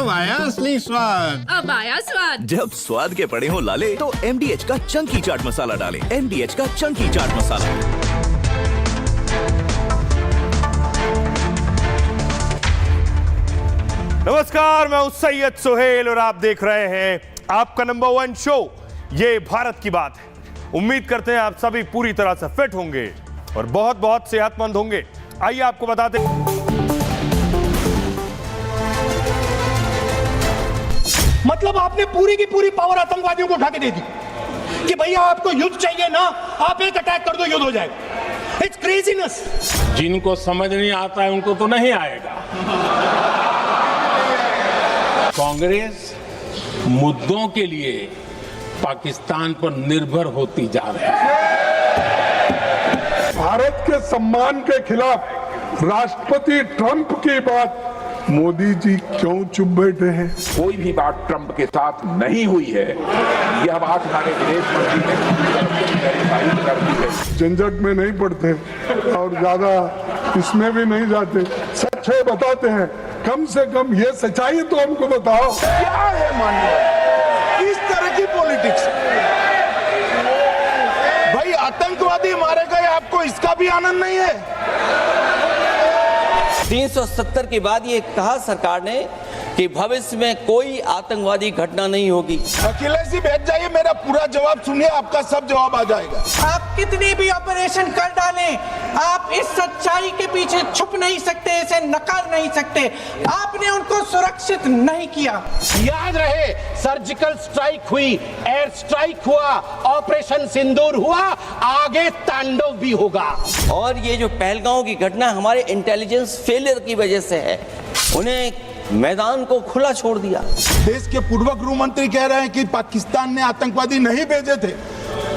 अब आया असली स्वाद। अब आया स्वाद। जब स्वाद के पड़े हो लाले तो MDH का चंकी चाट मसाला डालें। MDH का चंकी चाट मसाला। नमस्कार, मैं हूं सैयद सुहेल और आप देख रहे हैं आपका नंबर 1 शो ये भारत की बात है। उम्मीद करते हैं आप सभी पूरी तरह से फिट होंगे और बहुत बहुत सेहतमंद होंगे। आइए आपको बताते मतलब आपने पूरी की पूरी पावर आतंकवादियों को उठा के दे दी कि भैया आपको युद्ध चाहिए ना, आप एक अटैक कर दो, युद्ध हो जाएगा। It's craziness. जिनको समझ नहीं आता है उनको तो नहीं आएगा। कांग्रेस मुद्दों के लिए पाकिस्तान पर निर्भर होती जा रही है। भारत के सम्मान के खिलाफ राष्ट्रपति ट्रंप की बात मोदी जी क्यों चुप बैठे हैं? कोई भी बात ट्रंप के साथ नहीं हुई है, यह बात हमारे विदेश मंत्री ने वेरीफाई कर दी है। झंझट में नहीं पड़ते और ज्यादा इसमें भी नहीं जाते, सच है बताते हैं। कम से कम ये सच्चाई तो हमको बताओ। क्या है माननीय इस तरह की पॉलिटिक्स? भाई आतंकवादी मारे गए, आपको इसका भी आनंद नहीं है? 370 के बाद ये कहा सरकार ने कि भविष्य में कोई आतंकवादी घटना नहीं होगी। अखिलेश जी भेज जाइए, मेरा पूरा जवाब सुनिए, आपका सब जवाब आ जाएगा। आप कितनी भी ऑपरेशन कर डालें, आप इस सच्चाई के पीछे छुप नहीं सकते, इसे नकार नहीं सकते। आपने उनको सुरक्षित नहीं किया। याद रहे, सर्जिकल स्ट्राइक हुई, एयर स्ट्राइक हुआ, ऑपरेशन सिंदूर हुआ, आगे तांडव भी होगा। और ये जो पहलगांव की घटना हमारे इंटेलिजेंस फेलियर की वजह से है, उन्हें मैदान को खुला छोड़ दिया। देश के पूर्व गृह मंत्री कह रहे हैं कि पाकिस्तान ने आतंकवादी नहीं भेजे थे।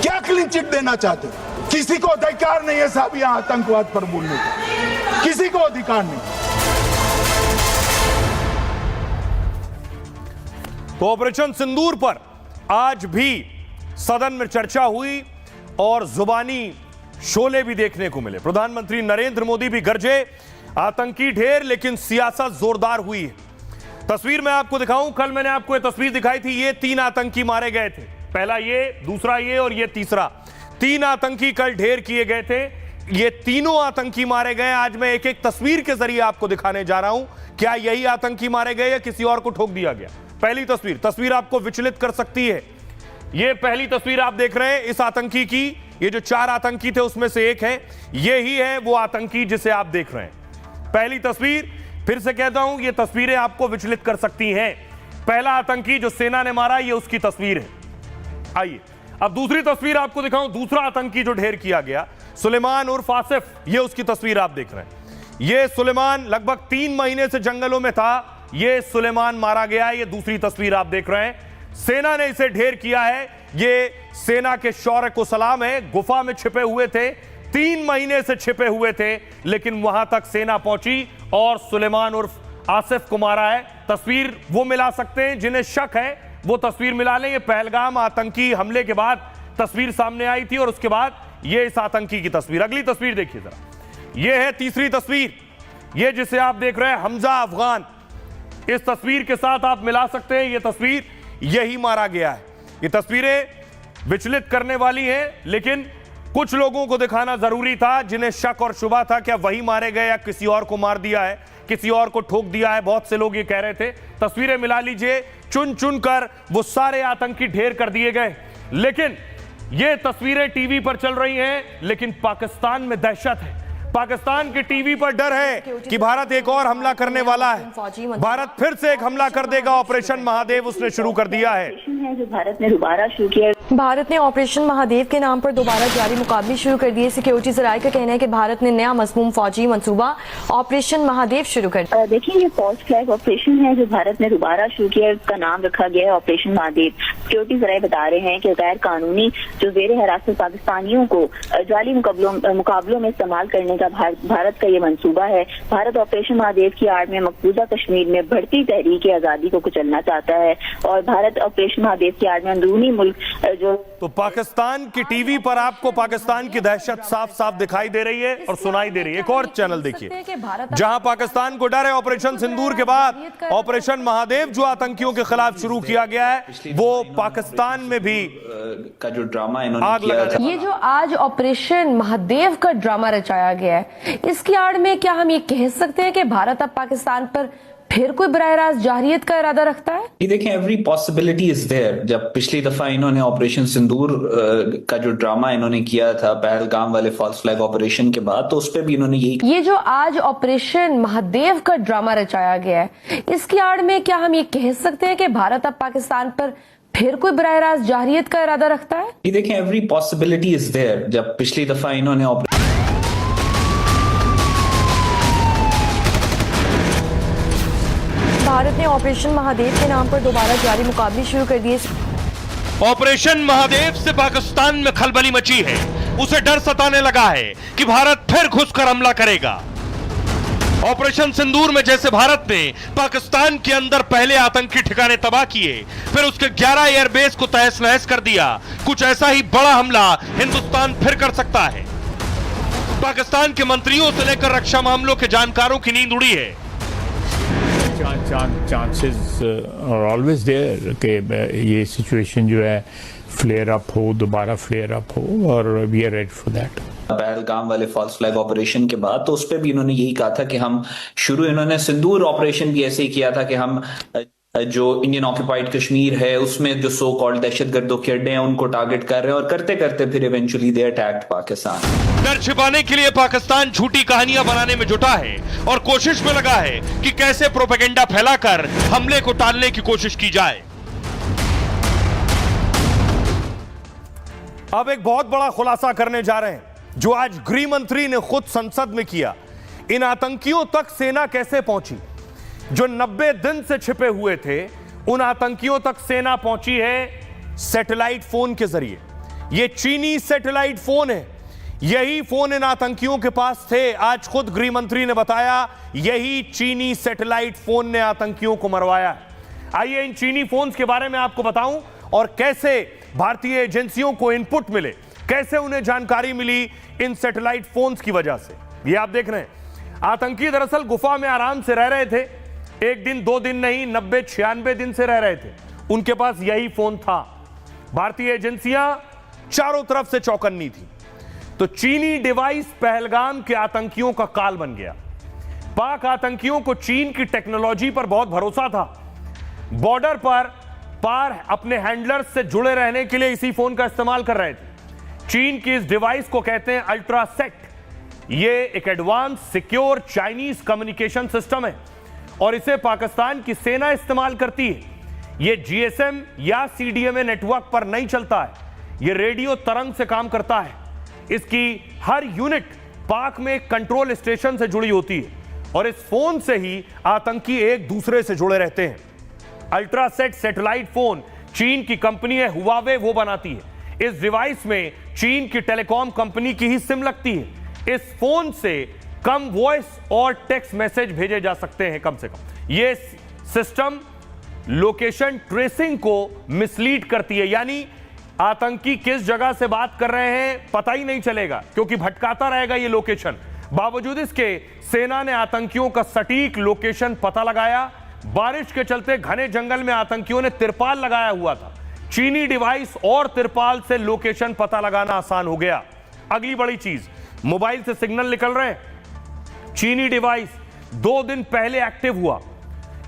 क्या क्लीन चिट देना चाहते? किसी को अधिकार नहीं है साहब यहाँ आतंकवाद पर बोलने का, किसी को अधिकार नहीं। तो ऑपरेशन सिंदूर पर आज भी सदन में चर्चा हुई और जुबानी शोले भी देखने को मिले। प्रधानमंत्री नरेंद्र मोदी भी गरजे, आतंकी ढेर, लेकिन सियासत जोरदार हुई है। तस्वीर मैं आपको दिखाऊं, कल मैंने आपको ये तस्वीर दिखाई थी। ये 3 आतंकी मारे गए थे, पहला ये, दूसरा ये और ये तीसरा। 3 आतंकी कल ढेर किए गए थे। ये तीनों आतंकी मारे गए। आज मैं एक एक तस्वीर के जरिए आपको दिखाने जा रहा हूं, क्या यही आतंकी मारे गए या किसी और को ठोक दिया गया। पहली तस्वीर आपको विचलित कर सकती है। ये पहली तस्वीर आप देख रहे हैं इस आतंकी की। ये जो 4 आतंकी थे उसमें से एक है, ये ही है वो आतंकी जिसे आप देख रहे हैं। पहली तस्वीर, फिर से कहता हूं, ये तस्वीरें आपको विचलित कर सकती हैं। पहला आतंकी जो सेना ने मारा, ये उसकी तस्वीर है। आइए अब दूसरी तस्वीर आपको दिखाऊं। दूसरा आतंकी जो ढेर किया गया, सुलेमान उर्फ आसिफ, ये उसकी तस्वीर आप देख रहे हैं। ये सुलेमान लगभग 3 महीने से जंगलों में था। ये सुलेमान मारा गया। ये दूसरी तस्वीर आप देख रहे हैं। सेना ने इसे ढेर किया है। ये सेना के शौर्य को सलाम है। गुफा में छिपे हुए थे, 3 महीने से छिपे हुए थे, लेकिन वहां तक सेना पहुंची और सुलेमान उर्फ आसिफ को मारा है। तस्वीर वो मिला सकते हैं जिन्हें शक है, वो तस्वीर मिला लें। ये पहलगाम आतंकी हमले के बाद तस्वीर सामने आई थी और उसके बाद ये इस आतंकी की तस्वीर। अगली तस्वीर देखिए जरा, ये है तीसरी तस्वीर, ये जिसे आप देख रहे हैं हमजा अफगान। इस तस्वीर के साथ आप मिला सकते हैं, ये तस्वीर यही मारा गया है। ये तस्वीरें विचलित करने वाली हैं, लेकिन कुछ लोगों को दिखाना जरूरी था जिन्हें शक और शुबा था क्या वही मारे गए या किसी और को मार दिया है, किसी और को ठोक दिया है। बहुत से लोग ये कह रहे थे। तस्वीरें मिला लीजिए, चुन चुन कर वो सारे आतंकी ढेर कर दिए गए। लेकिन ये तस्वीरें टीवी पर चल रही हैं, लेकिन पाकिस्तान में दहशत है। पाकिस्तान के टीवी पर डर है कि भारत एक और हमला करने वाला है। भारत फिर से एक हमला कर देगा। ऑपरेशन महादेव उसने शुरू कर दिया है। जो भारत ने दोबारा शुरू किया। भारत ने ऑपरेशन महादेव के नाम पर दोबारा जारी मुकाबले शुरू कर दिए। सिक्योरिटी जराये का कहना है कि भारत ने नया मज़मूम फौजी मंसूबा ऑपरेशन महादेव शुरू कर दिया। देखिए, ये फॉल्स फ्लैग ऑपरेशन है जो भारत ने दोबारा शुरू किया। इसका नाम रखा गया है ऑपरेशन महादेव। सिक्योरिटी जराये बता रहे हैं कि गैर कानूनी जो जेर हिरासत पाकिस्तानियों को जाली मुकाबलों में इस्तेमाल करने का भारत का ये मंसूबा है। भारत ऑपरेशन महादेव की आड़ में मकबूजा कश्मीर में बढ़ती तहरीक आज़ादी को कुचलना चाहता है और भारत ऑपरेशन महादेव की आड़ में अंदरूनी मुल्क जो। तो पाकिस्तान की टीवी पर आपको पाकिस्तान की दहशत साफ साफ दिखाई दे रही है और सुनाई दे रही है। एक और चैनल देखिए जहां पाकिस्तान को डर है ऑपरेशन सिंदूर के बाद ऑपरेशन महादेव जो आतंकियों के खिलाफ शुरू किया गया है वो पाकिस्तान में भी का जो ड्रामा इन्होंने आग लगा था। ये जो आज ऑपरेशन महादेव का ड्रामा रचाया गया है इसकी आड़ में क्या हम ये कह सकते हैं कि भारत अब पाकिस्तान पर फिर कोई बराह रास्त जाहिरियत का इरादा रखता है? ये देखें, एवरी पॉसिबिलिटी इज देयर। जब पिछली दफा इन्होंने ऑपरेशन सिंदूर का जो ड्रामा इन्होंने किया था पहलगाम वाले फॉल्स फ्लैग ऑपरेशन के बाद, तो उस पर भी इन्होंने यही। ये जो आज ऑपरेशन महादेव का ड्रामा रचाया गया है इसकी आड़ में क्या हम ये कह सकते हैं कि भारत अब पाकिस्तान पर फिर कोई बराह रास्त जाहिरियत का इरादा रखता है? ये देखें, एवरी पॉसिबिलिटी इज देयर। जब पिछली दफा इन्होंने भारत ने ऑपरेशन महादेव के नाम पर दोबारा जारी मुकाबले शुरू कर दिए। ऑपरेशन महादेव से पाकिस्तान में खलबली मची है। उसे डर सताने लगा है कि भारत फिर घुसकर हमला करेगा। ऑपरेशन सिंदूर में जैसे भारत ने पाकिस्तान के अंदर पहले आतंकी ठिकाने तबाह किए, फिर उसके 11 एयरबेस को तहस नहस कर दिया, कुछ ऐसा ही बड़ा हमला हिंदुस्तान फिर कर सकता है। पाकिस्तान के मंत्रियों से लेकर रक्षा मामलों के जानकारों की नींद उड़ी है। चांसेस आर ऑलवेज देयर कि ये सिचुएशन जो है फ्लेयर अप हो, दोबारा फ्लेयर अप हो, और we are ready for that. Pahalgam वाले फॉल्स फ्लैग ऑपरेशन के बाद तो उस पर भी इन्होंने यही कहा था कि हम इन्होंने सिंदूर ऑपरेशन भी ऐसे ही किया था कि हम जो इंडियन ऑक्यूपाइड कश्मीर है उसमें जो सो कॉल्ड दहशतगर्दों के अड्डे हैं उनको टारगेट कर रहे हैं, और करते करते फिर इवेंचुअली दे अटैक्ड पाकिस्तान। डर छिपाने के लिए पाकिस्तान झूठी कहानियां बनाने में जुटा है और कोशिश में लगा है कि कैसे प्रोपेगेंडा फैलाकर हमले को टालने की कोशिश की जाए। अब एक बहुत बड़ा खुलासा करने जा रहे हैं जो आज गृह मंत्री ने खुद संसद में किया। इन आतंकियों तक सेना कैसे पहुंची? जो 90 दिन से छिपे हुए थे उन आतंकियों तक सेना पहुंची है सैटेलाइट फोन के जरिए। यह चीनी सैटेलाइट फोन है। यही फोन इन आतंकियों के पास थे। आज खुद गृह मंत्री ने बताया यही चीनी सैटेलाइट फोन ने आतंकियों को मरवाया। आइए इन चीनी फोन के बारे में आपको बताऊं और कैसे भारतीय एजेंसियों को इनपुट मिले, कैसे उन्हें जानकारी मिली इन सैटेलाइट फोन्स की वजह से। ये आप देख रहे हैं आतंकी दरअसल गुफा में आराम से रह रहे थे। एक दिन 2 दिन नहीं, 90-96 दिन से रह रहे थे। उनके पास यही फोन था। भारतीय एजेंसियां चारों तरफ से चौकन्नी थी। तो चीनी डिवाइस पहलगाम के आतंकियों का काल बन गया। पाक आतंकियों को चीन की टेक्नोलॉजी पर बहुत भरोसा था। बॉर्डर पर पार अपने हैंडलर्स से जुड़े रहने के लिए इसी फोन का इस्तेमाल कर रहे थे। चीन की इस डिवाइस को कहते हैं अल्ट्रासेट। यह एक advance secure Chinese communication system है और इसे पाकिस्तान की सेना इस्तेमाल करती है। यह जीएसएम या सीडीएमए नेटवर्क पर नहीं चलता है। यह रेडियो तरंग से काम करता है। इसकी हर यूनिट पाक में कंट्रोल स्टेशन से जुड़ी होती है और इस फोन से ही आतंकी एक दूसरे से जुड़े रहते हैं। अल्ट्रासेट सैटेलाइट फोन चीन की कंपनी है हुआवे, वो बनाती है। इस डिवाइस में चीन की टेलीकॉम कंपनी की ही सिम लगती है। इस फोन से कम वॉइस और टेक्स्ट मैसेज भेजे जा सकते हैं कम से कम। यह सिस्टम लोकेशन ट्रेसिंग को मिसलीड करती है, यानी आतंकी किस जगह से बात कर रहे हैं पता ही नहीं चलेगा क्योंकि भटकाता रहेगा यह लोकेशन। बावजूद इसके सेना ने आतंकियों का सटीक लोकेशन पता लगाया। बारिश के चलते घने जंगल में आतंकियों ने तिरपाल लगाया हुआ था। चीनी डिवाइस और तिरपाल से लोकेशन पता लगाना आसान हो गया। अगली बड़ी चीज, मोबाइल से सिग्नल निकल रहे हैं। चीनी डिवाइस 2 दिन पहले एक्टिव हुआ।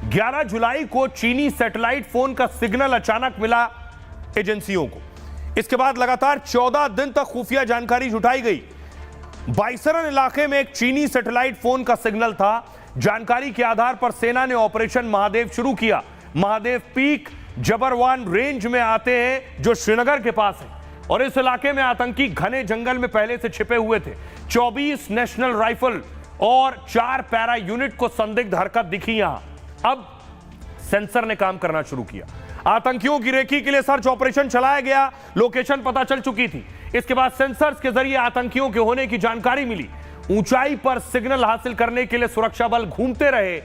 11 जुलाई को चीनी सैटेलाइट फोन का सिग्नल अचानक मिला एजेंसियों को। इसके बाद लगातार 14 दिन तक खुफिया जानकारी जुटाई गई। बाइसरन इलाके में एक चीनी सैटेलाइट फोन का सिग्नल था। जानकारी के आधार पर सेना ने ऑपरेशन महादेव शुरू किया। महादेव पीक जबरवान रेंज में आते हैं जो श्रीनगर के पास है और इस इलाके में आतंकी घने जंगल में पहले से छिपे हुए थे। 24 नेशनल राइफल और 4 पैरा यूनिट को संदिग्ध हरकत दिखी। यहां अब सेंसर ने काम करना शुरू किया। आतंकियों की रेकी के लिए सर्च ऑपरेशन चलाया गया। लोकेशन पता चल चुकी थी। इसके बाद सेंसर्स के जरिए आतंकियों के होने की जानकारी मिली। ऊंचाई पर सिग्नल हासिल करने के लिए सुरक्षा बल घूमते रहे।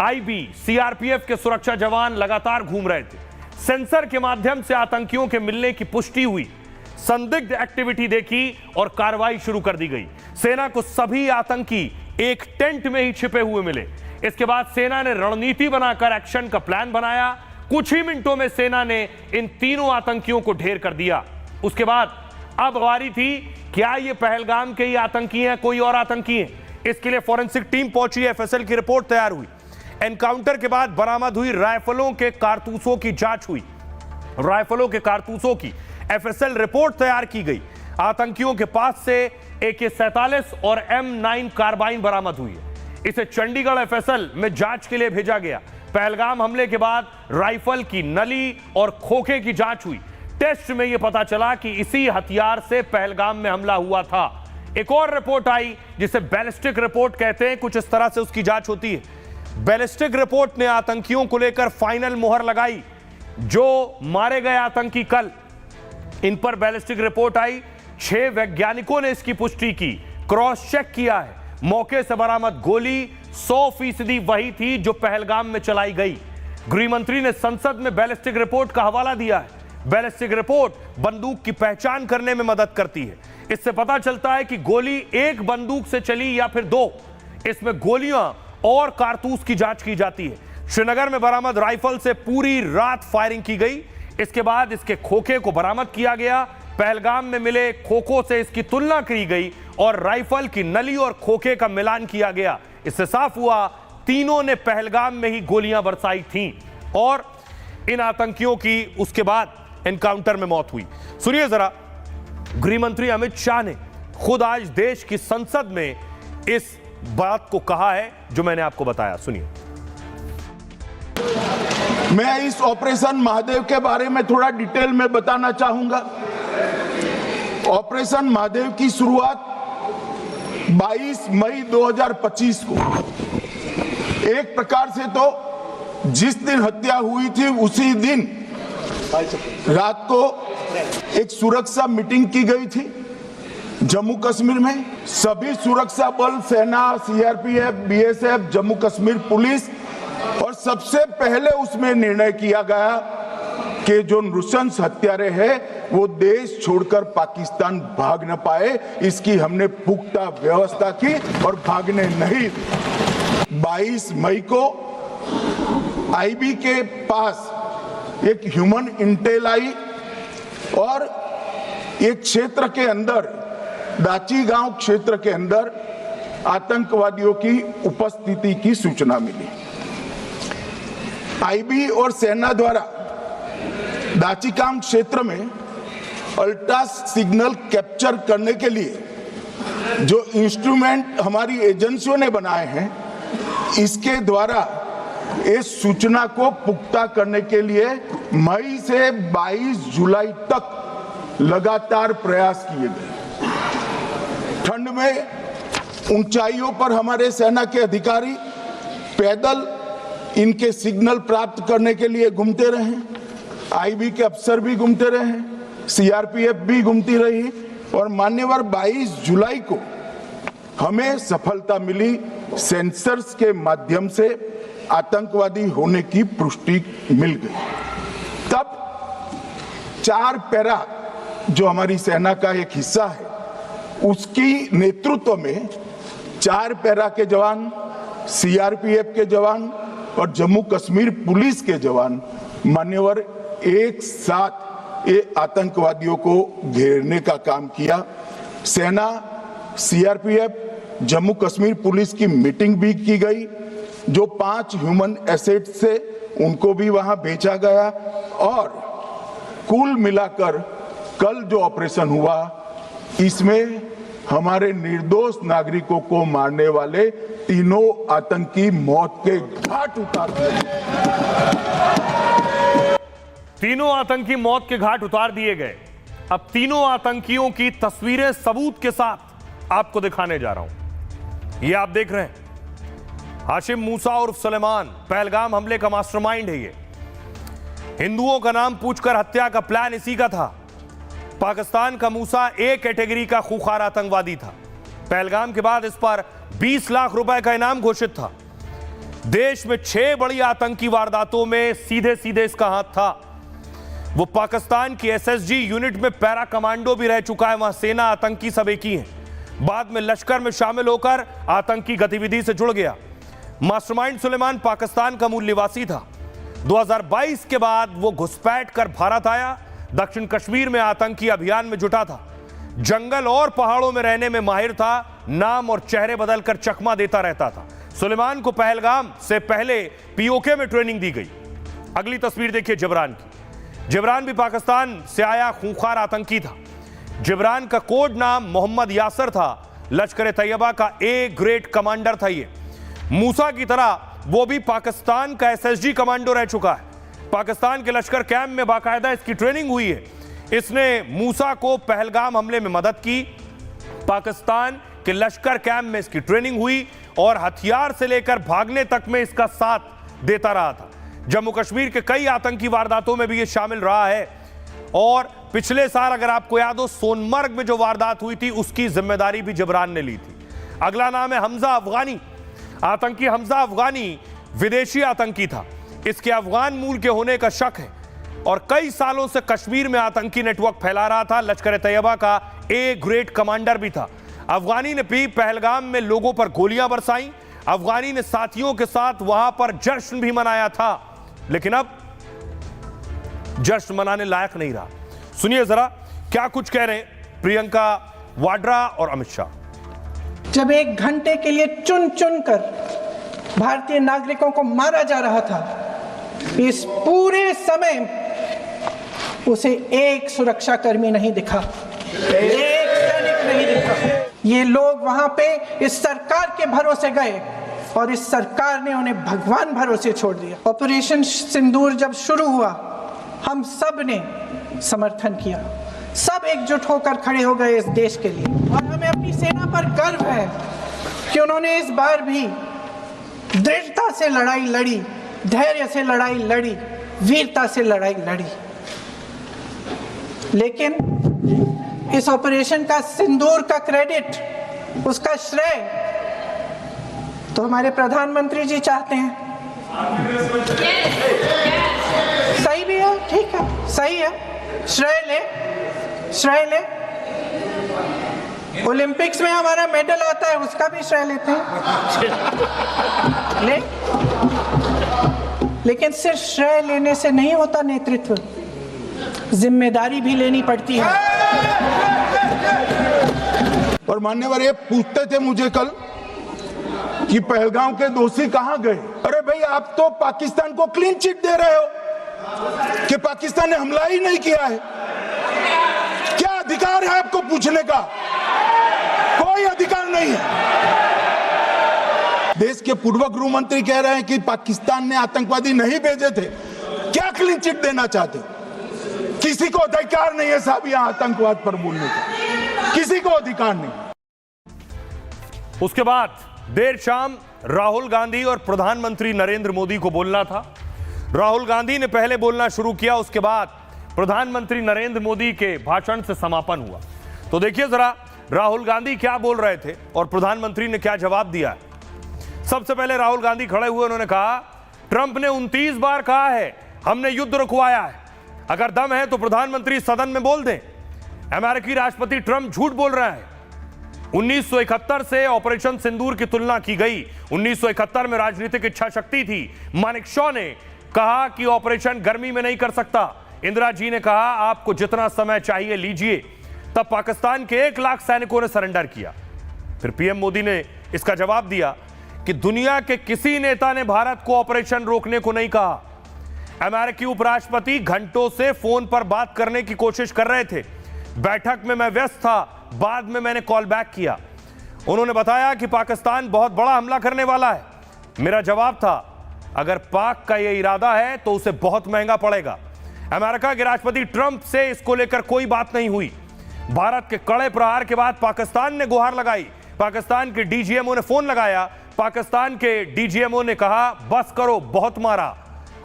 आईबी, सीआरपीएफ के सुरक्षा जवान लगातार घूम रहे थे। सेंसर के माध्यम से आतंकियों के मिलने की पुष्टि हुई, संदिग्ध एक्टिविटी देखी और कार्रवाई शुरू कर दी गई। सेना को सभी आतंकी एक टेंट में ही छिपे हुए मिले। इसके बाद सेना ने रणनीति बनाकर एक्शन का प्लान बनाया। कुछ ही मिनटों में सेना ने इन तीनों आतंकियों को ढेर कर दिया। उसके बाद अब बारी थी, क्या ये पहलगाम के ही आतंकी हैं, कोई और आतंकी हैं? इसके लिए फॉरेंसिक टीम पहुंची, एफएसएल की रिपोर्ट तैयार हुई। एनकाउंटर के बाद बरामद हुई राइफलों के कारतूसों की जांच हुई। राइफलों के कारतूसों की एफएसएल रिपोर्ट तैयार की गई। आतंकियों के पास से AK-47 और M9 कार्बाइन बरामद हुई है। इसे चंडीगढ़ एफएसएल में जांच के लिए भेजा गया। पहलगाम हमले के बाद राइफल की नली और खोखे की जांच हुई। टेस्ट में यह पता चला कि इसी हथियार से पहलगाम में हमला हुआ था। एक और रिपोर्ट आई जिसे बैलिस्टिक रिपोर्ट कहते हैं, कुछ इस तरह से उसकी जांच होती है। बैलिस्टिक रिपोर्ट ने आतंकियों को लेकर फाइनल मोहर लगाई। जो मारे गए आतंकी कल, इन पर बैलिस्टिक रिपोर्ट आई। 6 वैज्ञानिकों ने इसकी पुष्टि की, क्रॉस चेक किया है। मौके से बरामद गोली 100% वही थी जो पहलगाम में चलाई गई। गृह मंत्री ने संसद में बैलिस्टिक रिपोर्ट का हवाला दिया है। बैलिस्टिक रिपोर्ट बंदूक की पहचान करने में मदद करती है। इससे पता चलता है कि गोली एक बंदूक से चली या फिर 2। इसमें गोलियां और कारतूस की जांच की जाती है। श्रीनगर में बरामद राइफल से पूरी रात फायरिंग की गई। इसके बाद इसके खोखे को बरामद किया गया। पहलगाम में मिले खोखों से इसकी तुलना की गई और राइफल की नली और खोखे का मिलान किया गया। इससे साफ हुआ तीनों ने पहलगाम में ही गोलियां बरसाई थीं और इन आतंकियों की उसके बाद एनकाउंटर में मौत हुई। सुनिए जरा, गृह मंत्री अमित शाह ने खुद आज देश की संसद में इस बात को कहा है जो मैंने आपको बताया। सुनिए। मैं इस ऑपरेशन महादेव के बारे में थोड़ा डिटेल में बताना चाहूंगा। ऑपरेशन महादेव की शुरुआत 22 मई 2025 को, एक प्रकार से तो जिस दिन हत्या हुई थी उसी दिन रात को एक सुरक्षा मीटिंग की गई थी जम्मू कश्मीर में। सभी सुरक्षा बल, सेना, CRPF, BSF, Jammu Kashmir police, और सबसे पहले उसमें निर्णय किया गया कि जो नृशंस हत्यारे हैं वो देश छोड़कर पाकिस्तान भाग न पाए, इसकी हमने पुख्ता व्यवस्था की और भागने नहीं। 22 मई को आईबी के पास एक ह्यूमन इंटेल आई और एक क्षेत्र के अंदर, दाची गांव क्षेत्र के अंदर आतंकवादियों की उपस्थिति की सूचना मिली। आईबी और सेना द्वारा दाचीकाम क्षेत्र में अल्ट्रा सिग्नल कैप्चर करने के लिए जो इंस्ट्रूमेंट हमारी एजेंसियों ने बनाए हैं, इसके द्वारा इस सूचना को पुख्ता करने के लिए मई से 22 जुलाई तक लगातार प्रयास किए गए। ठंड में ऊंचाइयों पर हमारे सेना के अधिकारी पैदल इनके सिग्नल प्राप्त करने के लिए घूमते रहे। आईबी के अफसर भी घूमते रहे, सीआरपीएफ भी घूमती रही और मान्यवर 22 जुलाई को हमें सफलता मिली। सेंसर्स के माध्यम से आतंकवादी होने की पुष्टि मिल गई। तब 4 पैरा जो हमारी सेना का एक हिस्सा है, उसकी नेतृत्व में 4 पैरा के जवान, सीआरपीएफ के जवान और जम्मू कश्मीर पुलिस के जवान मान्यवर एक साथ ये आतंकवादियों को घेरने का काम किया। सेना, सीआरपीएफ, जम्मू कश्मीर पुलिस की मीटिंग भी की गई। जो 5 ह्यूमन एसेट से उनको भी वहां भेजा गया और कुल मिलाकर कल जो ऑपरेशन हुआ, इसमें हमारे निर्दोष नागरिकों को मारने वाले तीनों आतंकी मौत के घाट उतार दिए। तीनों आतंकी मौत के घाट उतार दिए गए। अब तीनों आतंकियों की तस्वीरें सबूत के साथ आपको दिखाने जा रहा हूं। ये आप देख रहे हैं, हाशिम मूसा उर्फ सुलेमान पहलगाम हमले का मास्टरमाइंड है। ये हिंदुओं का नाम पूछकर हत्या का प्लान इसी का था। पाकिस्तान का मूसा ए कैटेगरी का खूंखार आतंकवादी था। पहलगाम के बाद इस पर 20 लाख रुपए का इनाम घोषित था। देश में 6 बड़ी आतंकी वारदातों में सीधे सीधे इसका हाथ था। वो पाकिस्तान की एसएसजी यूनिट में पैरा कमांडो भी रह चुका है। वहां सेना आतंकी सब एक ही है। बाद में लश्कर में शामिल होकर आतंकी गतिविधि से जुड़ गया। मास्टरमाइंड सुलेमान पाकिस्तान का मूल निवासी था। 2022 के बाद वो घुसपैठ कर भारत आया। दक्षिण कश्मीर में आतंकी अभियान में जुटा था। जंगल और पहाड़ों में रहने में माहिर था। नाम और चेहरे बदलकर चकमा देता रहता था। सुलेमान को पहलगाम से पहले पीओके में ट्रेनिंग दी गई। अगली तस्वीर देखिए जिब्रान की। जिब्रान भी पाकिस्तान से आया खूंखार आतंकी था। जिब्रान का कोड नाम मोहम्मद यासर था। लश्कर तैयबा का ए ग्रेड कमांडर था। ये मूसा की तरह वो भी पाकिस्तान का एसएसजी कमांडो रह चुका है। पाकिस्तान के लश्कर कैंप में बाकायदा इसकी ट्रेनिंग हुई है। इसने मूसा को पहलगाम हमले में मदद की। पाकिस्तान के लश्कर कैंप में इसकी ट्रेनिंग हुई और हथियार से लेकर भागने तक में इसका साथ देता रहा था। जम्मू कश्मीर के कई आतंकी वारदातों में भी ये शामिल रहा है। और पिछले साल अगर आपको याद हो सोनमर्ग में जो वारदात हुई थी उसकी जिम्मेदारी भी जिब्रान ने ली थी। अगला नाम है हमजा अफगानी। आतंकी हमजा अफगानी विदेशी आतंकी था। इसके अफगान मूल के होने का शक है और कई सालों से कश्मीर में आतंकी नेटवर्क फैला रहा था। लश्कर तैयबा का ए ग्रेड कमांडर भी था। अफगानी ने भी पहलगाम में लोगों पर गोलियां बरसाई। अफगानी ने साथियों के साथ वहां पर जश्न भी मनाया था, लेकिन अब जश्न मनाने लायक नहीं रहा। सुनिए जरा क्या कुछ कह रहे हैं प्रियंका वाड्रा और अमित शाह। जब 1 घंटे के लिए चुन चुन कर भारतीय नागरिकों को मारा जा रहा था, इस पूरे समय उसे एक सुरक्षाकर्मी नहीं दिखा, एक सैनिक नहीं दिखा। ये लोग वहां पे इस सरकार के भरोसे गए और इस सरकार ने उन्हें भगवान भरोसे छोड़ दिया। ऑपरेशन सिंदूर जब शुरू हुआ हम सब ने समर्थन किया। सब एकजुट होकर खड़े हो गए इस देश के लिए और हमें अपनी सेना पर गर्व है कि उन्होंने इस बार भी दृढ़ता से लड़ाई लड़ी, धैर्य से लड़ाई लड़ी, वीरता से लड़ाई लड़ी। लेकिन इस ऑपरेशन का सिंदूर का क्रेडिट, उसका श्रेय तो हमारे प्रधानमंत्री जी चाहते हैं। सही भी है, ठीक है, सही है, श्रेय ले। ओलंपिक्स में हमारा मेडल आता है उसका भी श्रेय लेते हैं ले। लेकिन सिर्फ श्रेय लेने से नहीं होता नेतृत्व, जिम्मेदारी भी लेनी पड़ती है। और मान्यवर ये पूछते थे मुझे कल कि पहलगाम के दोषी कहां गए। अरे भाई आप तो पाकिस्तान को क्लीन चिट दे रहे हो कि पाकिस्तान ने हमला ही नहीं किया है। क्या अधिकार है आपको पूछने का? कोई अधिकार नहीं है। देश के पूर्व गृह मंत्री कह रहे हैं कि पाकिस्तान ने आतंकवादी नहीं भेजे थे। क्या क्लीन चिट देना चाहते? किसी को अधिकार नहीं है साहब यहां आतंकवाद पर बोलने का, किसी को अधिकार नहीं। उसके बाद देर शाम राहुल गांधी और प्रधानमंत्री नरेंद्र मोदी को बोलना था। राहुल गांधी ने पहले बोलना शुरू किया, उसके बाद प्रधानमंत्री नरेंद्र मोदी के भाषण से समापन हुआ। तो देखिए जरा राहुल गांधी क्या बोल रहे थे और प्रधानमंत्री ने क्या जवाब दिया है। सबसे पहले राहुल गांधी खड़े हुए, उन्होंने कहा ट्रंप ने 29 बार कहा है हमने युद्ध रुकवाया है। अगर दम है तो प्रधानमंत्री सदन में बोल दें। अमेरिकी राष्ट्रपति ट्रंप झूठ बोल रहा है। 1971 से ऑपरेशन सिंदूर की तुलना की गई। 1971 में राजनीतिक इच्छा शक्ति थी। मानेकशॉ ने कहा कि ऑपरेशन गर्मी में नहीं कर सकता। इंदिरा जी ने कहा आपको जितना समय चाहिए लीजिए। तब पाकिस्तान के 1 लाख सैनिकों ने सरेंडर किया। फिर पीएम मोदी ने इसका जवाब दिया कि दुनिया के किसी नेता ने भारत को ऑपरेशन रोकने को नहीं कहा। अमेरिकी उपराष्ट्रपति घंटों से फोन पर बात करने की कोशिश कर रहे थे। बैठक में मैं व्यस्त था, बाद में मैंने कॉल बैक किया। उन्होंने बताया कि पाकिस्तान बहुत बड़ा हमला करने वाला है। मेरा जवाब था अगर पाक का यह इरादा है तो उसे बहुत महंगा पड़ेगा। अमेरिका के राष्ट्रपति ट्रंप से इसको लेकर कोई बात नहीं हुई। भारत के कड़े प्रहार के बाद पाकिस्तान ने गुहार लगाई। पाकिस्तान के डीजीएमओ ने फोन लगाया। पाकिस्तान के डीजीएमओ ने कहा बस करो, बहुत मारा।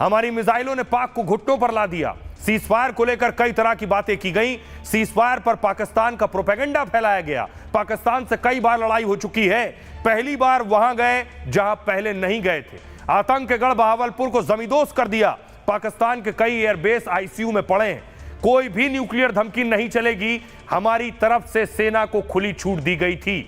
हमारी मिसाइलों ने पाक को घुटनों पर ला दिया। सीज फायर को लेकर कई तरह की बातें की गई। सीज फायर पर पाकिस्तान का प्रोपेगेंडा फैलाया गया। पाकिस्तान से कई बार लड़ाई हो चुकी है, पहली बार वहां गए जहां पहले नहीं गए थे। आतंक के गढ़ बहावलपुर को जमींदोज कर दिया। पाकिस्तान के कई एयरबेस आईसीयू में पड़े हैं। कोई भी न्यूक्लियर धमकी नहीं चलेगी, हमारी तरफ से सेना को खुली छूट दी गई थी।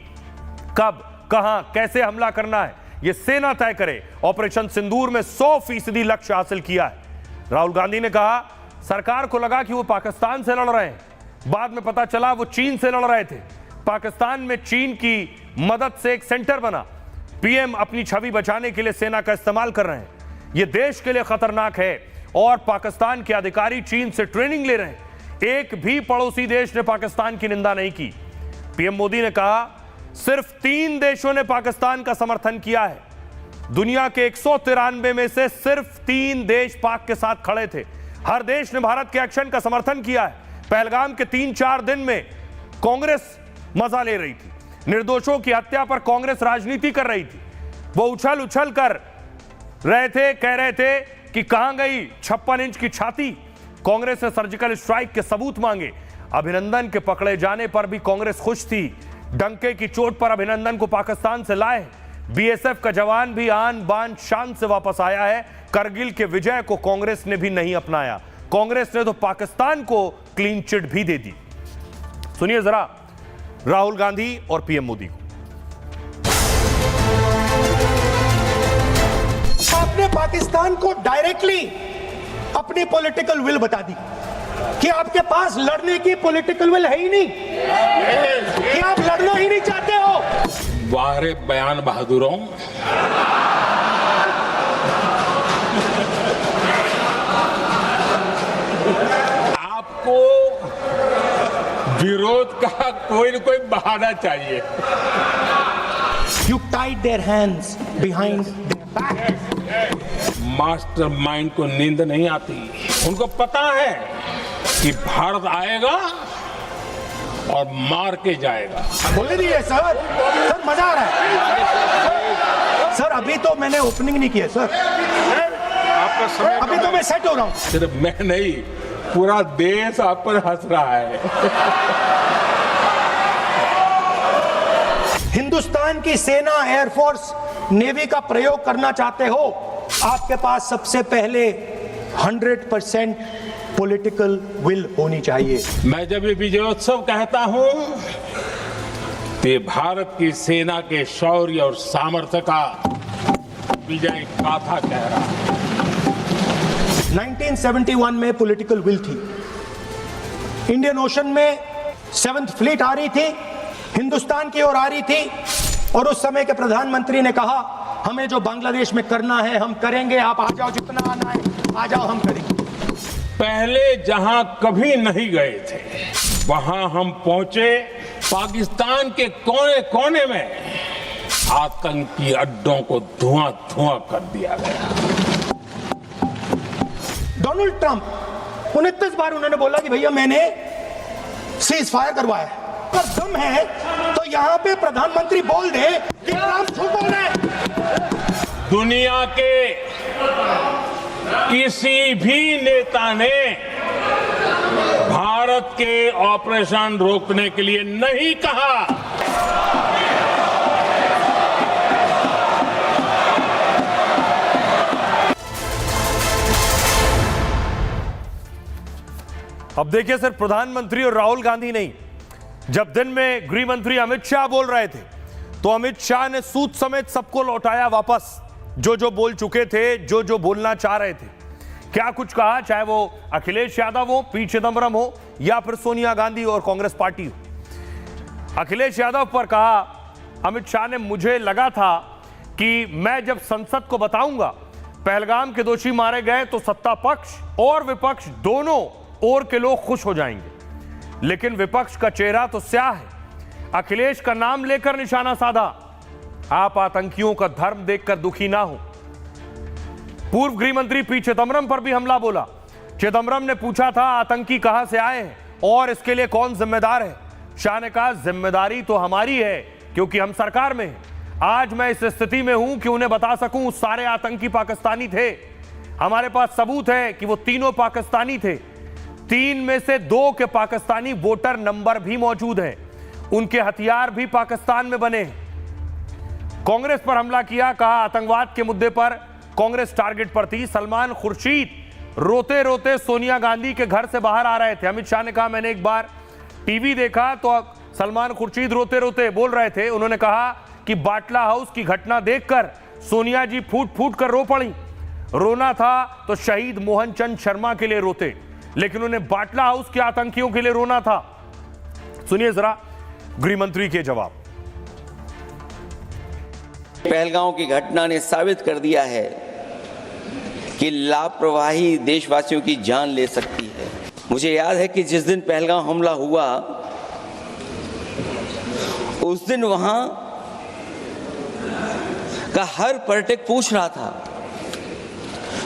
कब, कहां, कैसे हमला करना है, यह सेना तय करे। ऑपरेशन सिंदूर में 100% लक्ष्य हासिल किया है। राहुल गांधी ने कहा सरकार को लगा कि वो पाकिस्तान से लड़ रहे हैं, बाद में पता चला वो चीन से लड़ रहे थे। पाकिस्तान में चीन की मदद से एक सेंटर बना। पीएम अपनी छवि बचाने के लिए सेना का इस्तेमाल कर रहे हैं। यह देश के लिए खतरनाक है और पाकिस्तान के अधिकारी चीन से ट्रेनिंग ले रहे हैं। एक भी पड़ोसी देश ने पाकिस्तान की निंदा नहीं की। पीएम मोदी ने कहा सिर्फ 3 देशों ने पाकिस्तान का समर्थन किया है। दुनिया के 193 में से सिर्फ 3 देश पाक के साथ खड़े थे। हर देश ने भारत के एक्शन का समर्थन किया है। पहलगाम के 3-4 दिन में कांग्रेस मजा ले रही थी। निर्दोषों की हत्या पर कांग्रेस राजनीति कर रही थी। वो उछल उछल कर रहे थे, कह रहे थे कि कहां गई 56 इंच की छाती। कांग्रेस ने सर्जिकल स्ट्राइक के सबूत मांगे। अभिनंदन के पकड़े जाने पर भी कांग्रेस खुश थी। डंके की चोट पर अभिनंदन को पाकिस्तान से लाए। बीएसएफ का जवान भी आन बान शान से वापस आया है। करगिल के विजय को कांग्रेस ने भी नहीं अपनाया। कांग्रेस ने तो पाकिस्तान को क्लीन चिट भी दे दी। सुनिए जरा राहुल गांधी और पीएम मोदी को। आपने पाकिस्तान को डायरेक्टली अपनी पॉलिटिकल विल बता दी कि आपके पास लड़ने की पॉलिटिकल विल है ही नहीं, कि आप लड़ना ही नहीं चाहते हो। वाह रे बयान बहादुरों, आपको विरोध का कोई न कोई बहाना चाहिए। You tied their hands behind their back. Mastermind को नींद नहीं आती। उनको पता है कि भारत आएगा और मार के जाएगा। बोले नहीं है सर, सर मजा आ रहा है सर। अभी तो मैंने ओपनिंग नहीं किया सर, आपका समय अभी तो मैं सेट हो रहा हूं। सिर्फ मैं नहीं, पूरा देश आप पर हंस रहा है। हिंदुस्तान की सेना, एयरफोर्स, नेवी का प्रयोग करना चाहते हो, आपके पास सबसे पहले 100% पॉलिटिकल विल होनी चाहिए। मैं जब ये विजयोत्सव कहता हूं तो ये भारत की सेना के शौर्य और सामर्थ्य का विजय गाथा कह रहा है। 1971 में पॉलिटिकल विल थी। इंडियन ओशन में 7th फ्लीट आ रही थी, हिंदुस्तान की ओर आ रही थी, और उस समय के प्रधानमंत्री ने कहा हमें जो बांग्लादेश में करना है हम करेंगे, आप आ जाओ, जितना आना है आ जाओ, हम करेंगे। पहले जहां कभी नहीं गए थे वहां हम पहुंचे। पाकिस्तान के कोने कोने में आतंकी अड्डों को धुआं धुआं कर दिया गया। डोनाल्ड ट्रंप 29 बार उन्होंने बोला कि भैया मैंने सीज फायर करवाया। अगर दम है तो यहां पे प्रधानमंत्री बोल दे कि ट्रंप झूठ बोल रहे हैं। दुनिया के किसी भी नेता ने भारत के ऑपरेशन रोकने के लिए नहीं कहा। अब देखिए सिर्फ प्रधानमंत्री और राहुल गांधी नहीं, जब दिन में गृह मंत्री अमित शाह बोल रहे थे तो अमित शाह ने सूद समेत सबको लौटाया वापस, जो जो बोल चुके थे, जो जो बोलना चाह रहे थे। क्या कुछ कहा, चाहे वो अखिलेश यादव हो, पी चिदंबरम हो, या फिर सोनिया गांधी और कांग्रेस पार्टी हो। अखिलेश यादव पर कहा अमित शाह ने, मुझे लगा था कि मैं जब संसद को बताऊंगा पहलगाम के दोषी मारे गए तो सत्ता पक्ष और विपक्ष दोनों ओर के लोग खुश हो जाएंगे, लेकिन विपक्ष का चेहरा तो स्याह है। अखिलेश का नाम लेकर निशाना साधा। आप आतंकियों का धर्म देखकर दुखी ना हो। पूर्व गृह मंत्री पी चिदंबरम पर भी हमला बोला। चिदंबरम ने पूछा था आतंकी कहां से आए हैं और इसके लिए कौन जिम्मेदार है। शाह ने कहा जिम्मेदारी तो हमारी है क्योंकि हम सरकार में हैं। आज मैं इस स्थिति में हूं कि उन्हें बता सकूं सारे आतंकी पाकिस्तानी थे। हमारे पास सबूत है कि वो तीनों पाकिस्तानी थे। 3 में से 2 के पाकिस्तानी वोटर नंबर भी मौजूद हैं। उनके हथियार भी पाकिस्तान में बने हैं। कांग्रेस पर हमला किया, कहा आतंकवाद के मुद्दे पर कांग्रेस टारगेट पर थी। सलमान खुर्शीद रोते रोते सोनिया गांधी के घर से बाहर आ रहे थे। अमित शाह ने कहा मैंने एक बार टीवी देखा तो सलमान खुर्शीद रोते रोते बोल रहे थे। उन्होंने कहा कि बाटला हाउस की घटना देखकर सोनिया जी फूट फूट कर रो पड़ी। रोना था तो शहीद मोहन चंद शर्मा के लिए रोते, लेकिन उन्हें बाटला हाउस के आतंकियों के लिए रोना था। सुनिए जरा गृह मंत्री के जवाब। पहलगांव की घटना ने साबित कर दिया है कि लापरवाही देशवासियों की जान ले सकती है। मुझे याद है कि जिस दिन पहलगांव हमला हुआ उस दिन वहां का हर पर्यटक पूछ रहा था,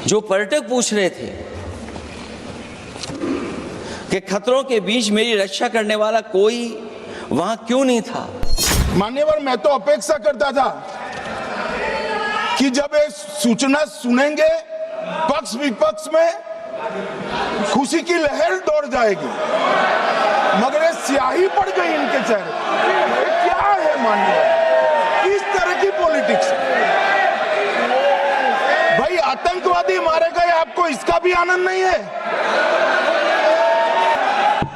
जो पर्यटक पूछ रहे थे कि खतरों के बीच मेरी रक्षा करने वाला कोई वहां क्यों नहीं था। मान्यवर, मैं तो अपेक्षा करता था कि जब ये सूचना सुनेंगे पक्ष विपक्ष में खुशी की लहर दौड़ जाएगी, मगर ये स्याही पड़ गई इनके चेहरे। ये क्या है मान्यवर, किस तरह की पॉलिटिक्स? भाई आतंकवादी मारे गए, आपको इसका भी आनंद नहीं है?